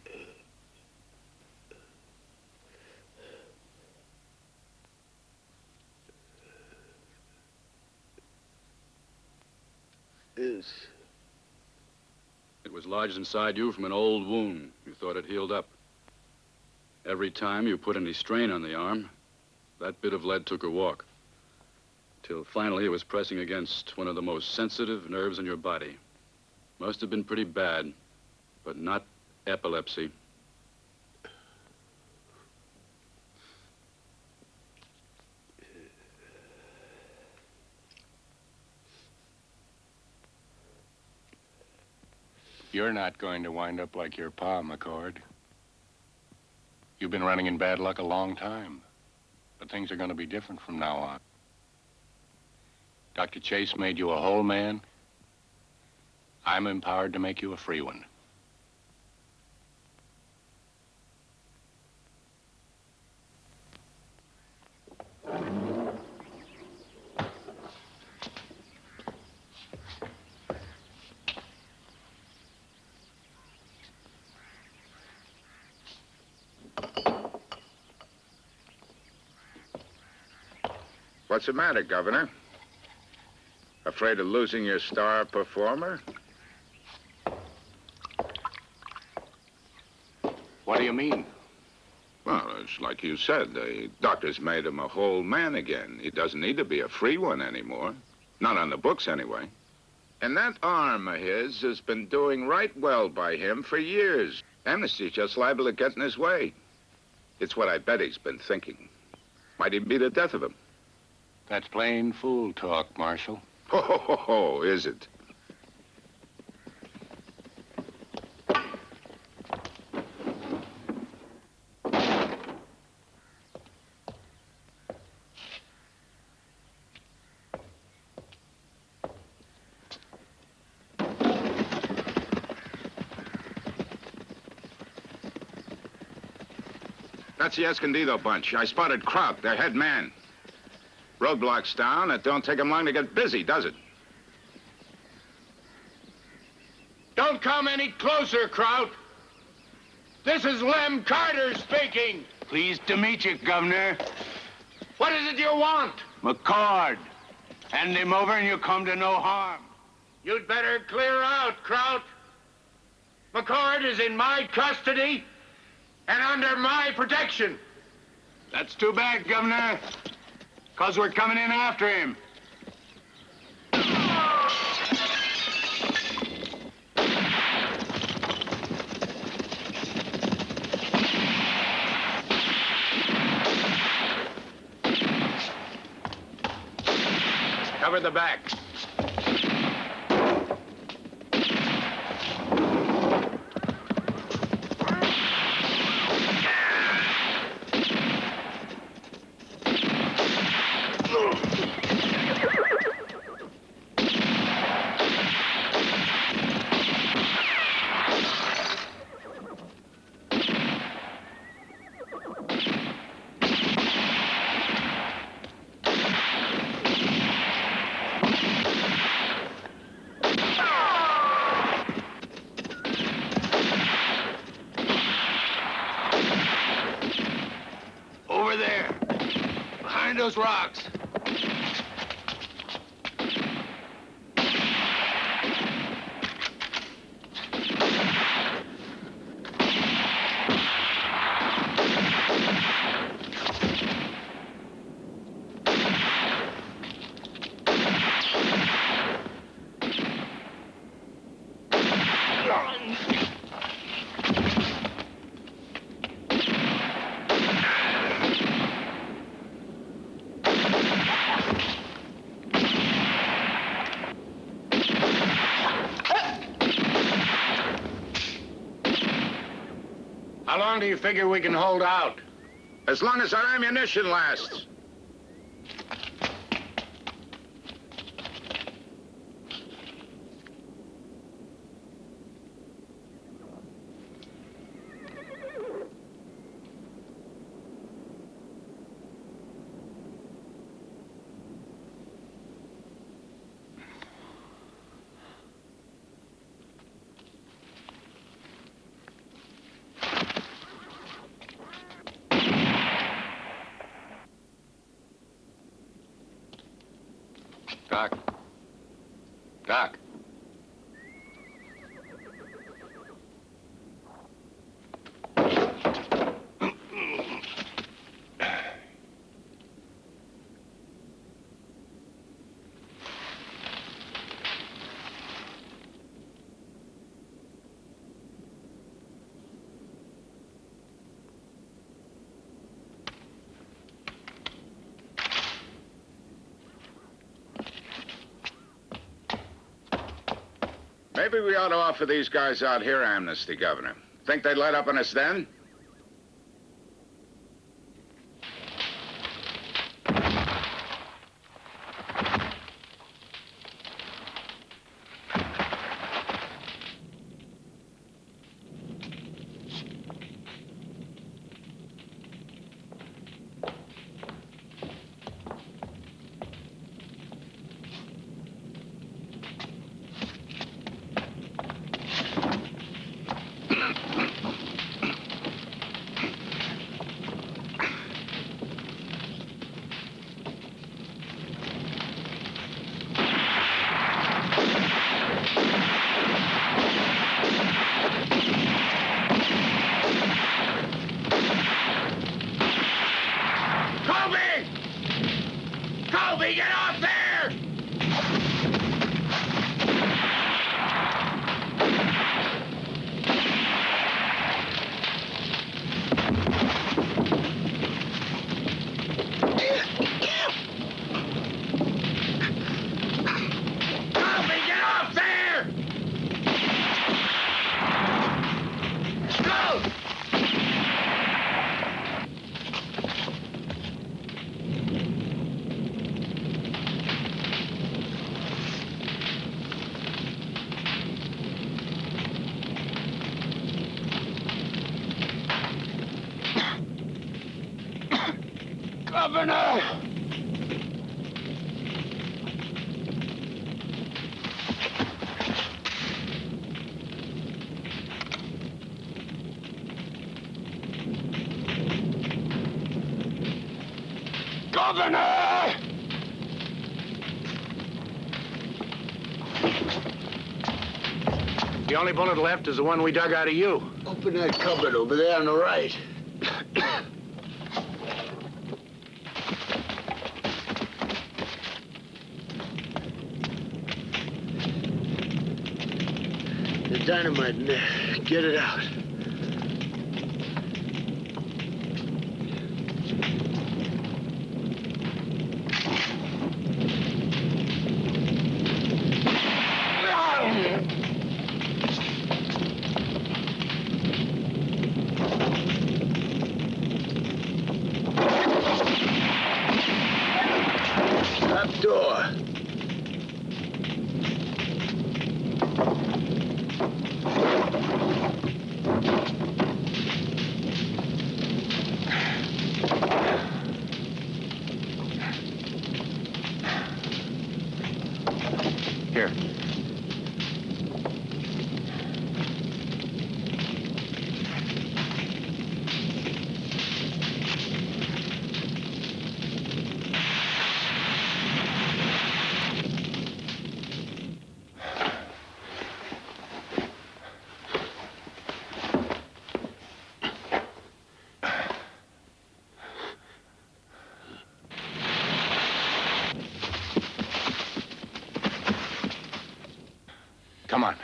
Yes. It was lodged inside you from an old wound. You thought it healed up. Every time you put any strain on the arm, that bit of lead took a walk. Till finally it was pressing against one of the most sensitive nerves in your body. Must have been pretty bad, but not epilepsy. You're not going to wind up like your pa, McCord. You've been running in bad luck a long time, but things are going to be different from now on. Dr. Chase made you a whole man. I'm empowered to make you a free one. What's the matter, Governor? Afraid of losing your star performer? What do you mean? Well, it's like you said. The doctors made him a whole man again. He doesn't need to be a free one anymore. Not on the books, anyway. And that arm of his has been doing right well by him for years. Amnesty's just liable to get in his way. It's what I bet he's been thinking. Might even be the death of him. That's plain fool talk, Marshal. Oh, is it? That's the Escondido bunch. I spotted Kraut, their head man. Roadblocks down. It don't take them long to get busy, does it? Don't come any closer, Kraut. This is Lem Carter speaking. Pleased to meet you, Governor. What is it you want? McCord. Hand him over and you'll come to no harm. You'd better clear out, Kraut. McCord is in my custody and under my protection. That's too bad, Governor. Because we're coming in after him. Cover the back. Over there, behind those rocks. How long do you figure we can hold out? As long as our ammunition lasts. Doc. Doc. Maybe we ought to offer these guys out here amnesty, Governor. Think they'd let up on us then? Get off there! Governor! Governor! The only bullet left is the one we dug out of you. Open that cupboard over there on the right. There's dynamite in there. Get it out. Trap door. Here. Come on.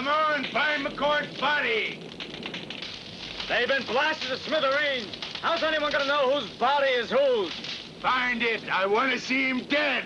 Come on, find McCord's body. They've been blasted to smithereens. How's anyone gonna know whose body is whose? Find it. I want to see him dead.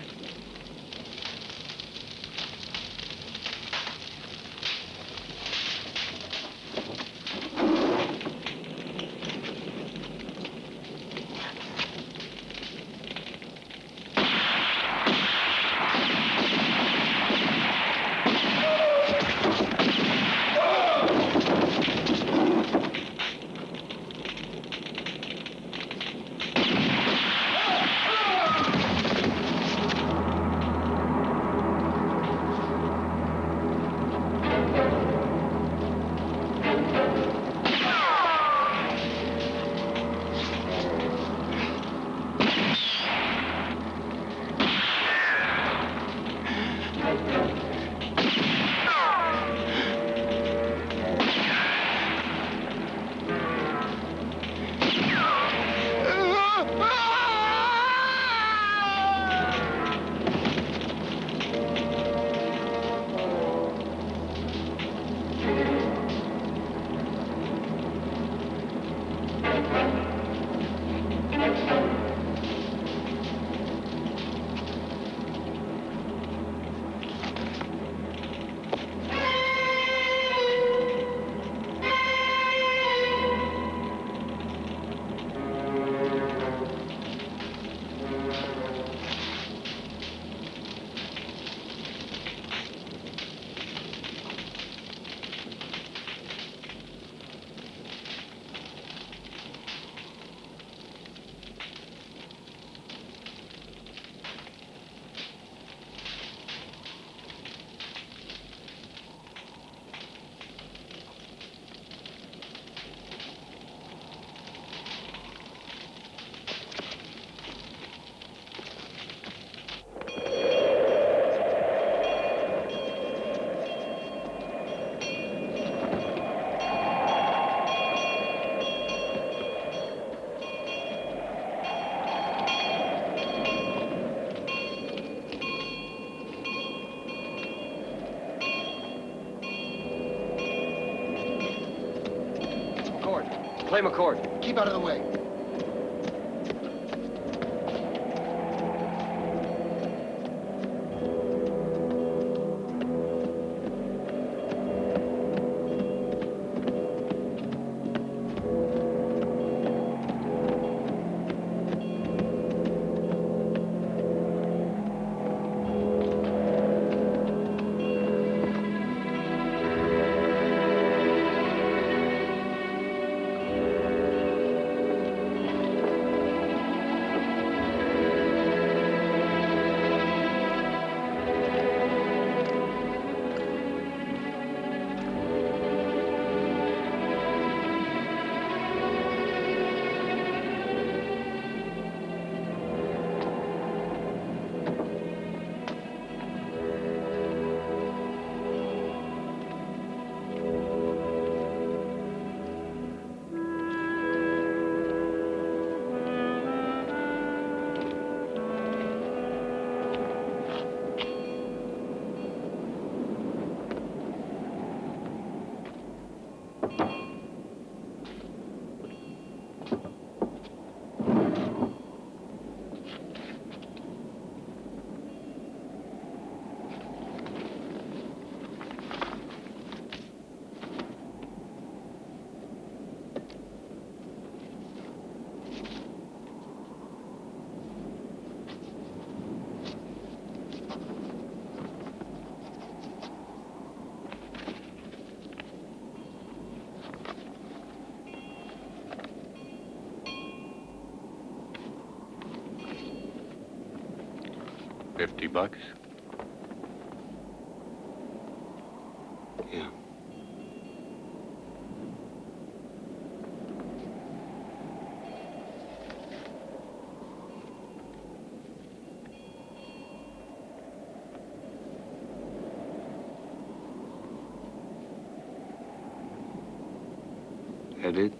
Play McCord. Keep out of the way. $50? Yeah. That it?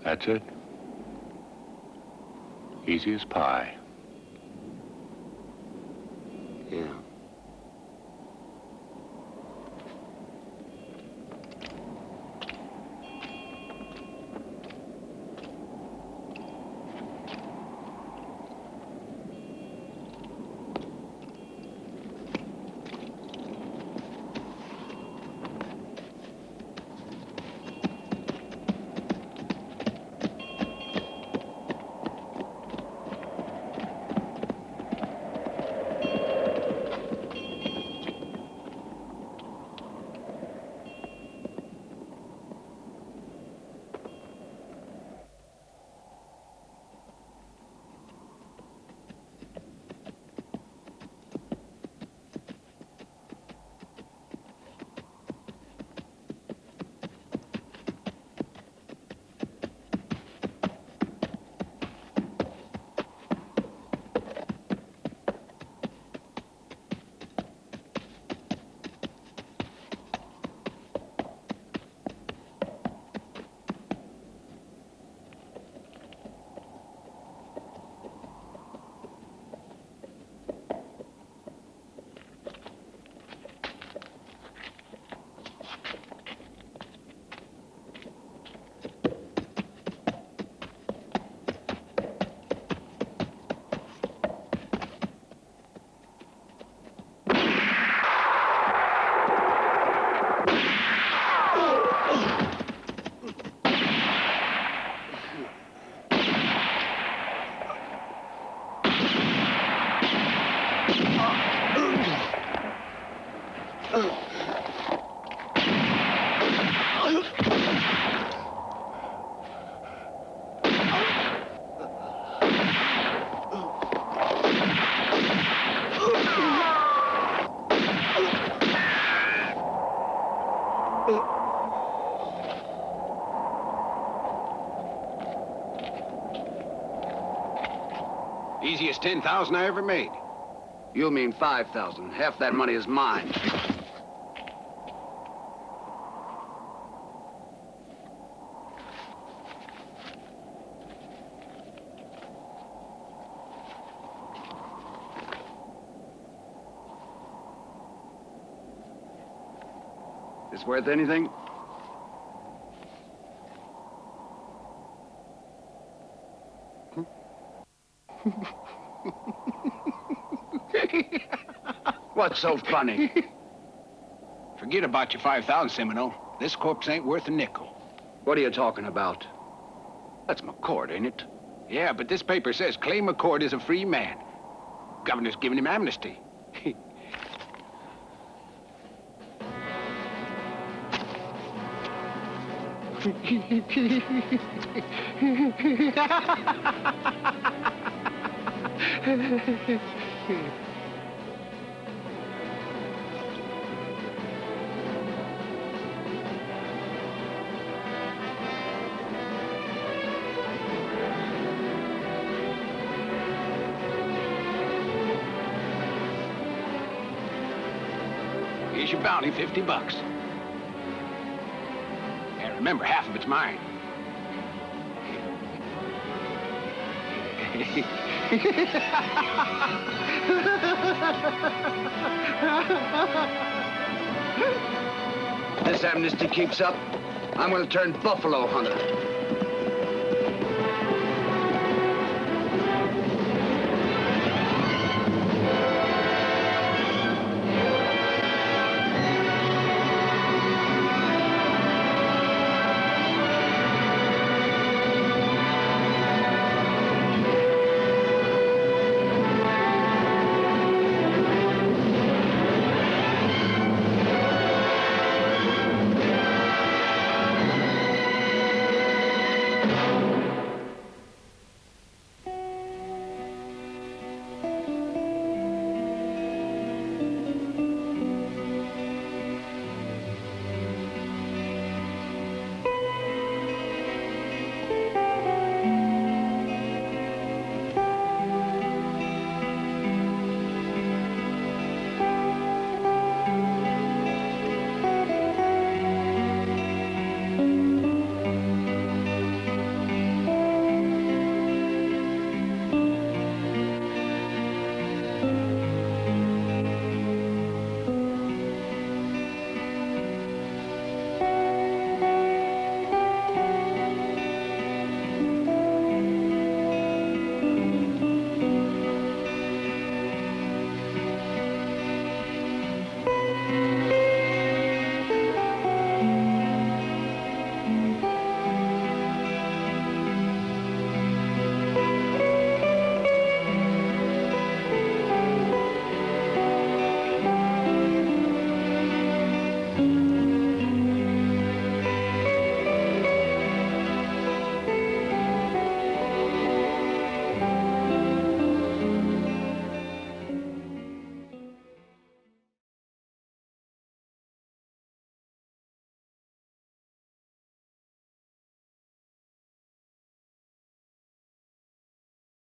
That's it? Easy as pie. Yeah. Easiest 10,000 I ever made. You mean 5,000. Half that money is mine. This worth anything? What's so funny? Forget about your 5,000, Seminole. This corpse ain't worth a nickel. What are you talking about? That's McCord, ain't it? Yeah, but this paper says Clay McCord is a free man. Governor's giving him amnesty. Here's your bounty, 50 bucks. And remember, half of it's mine. This amnesty keeps up, I'm gonna turn buffalo hunter.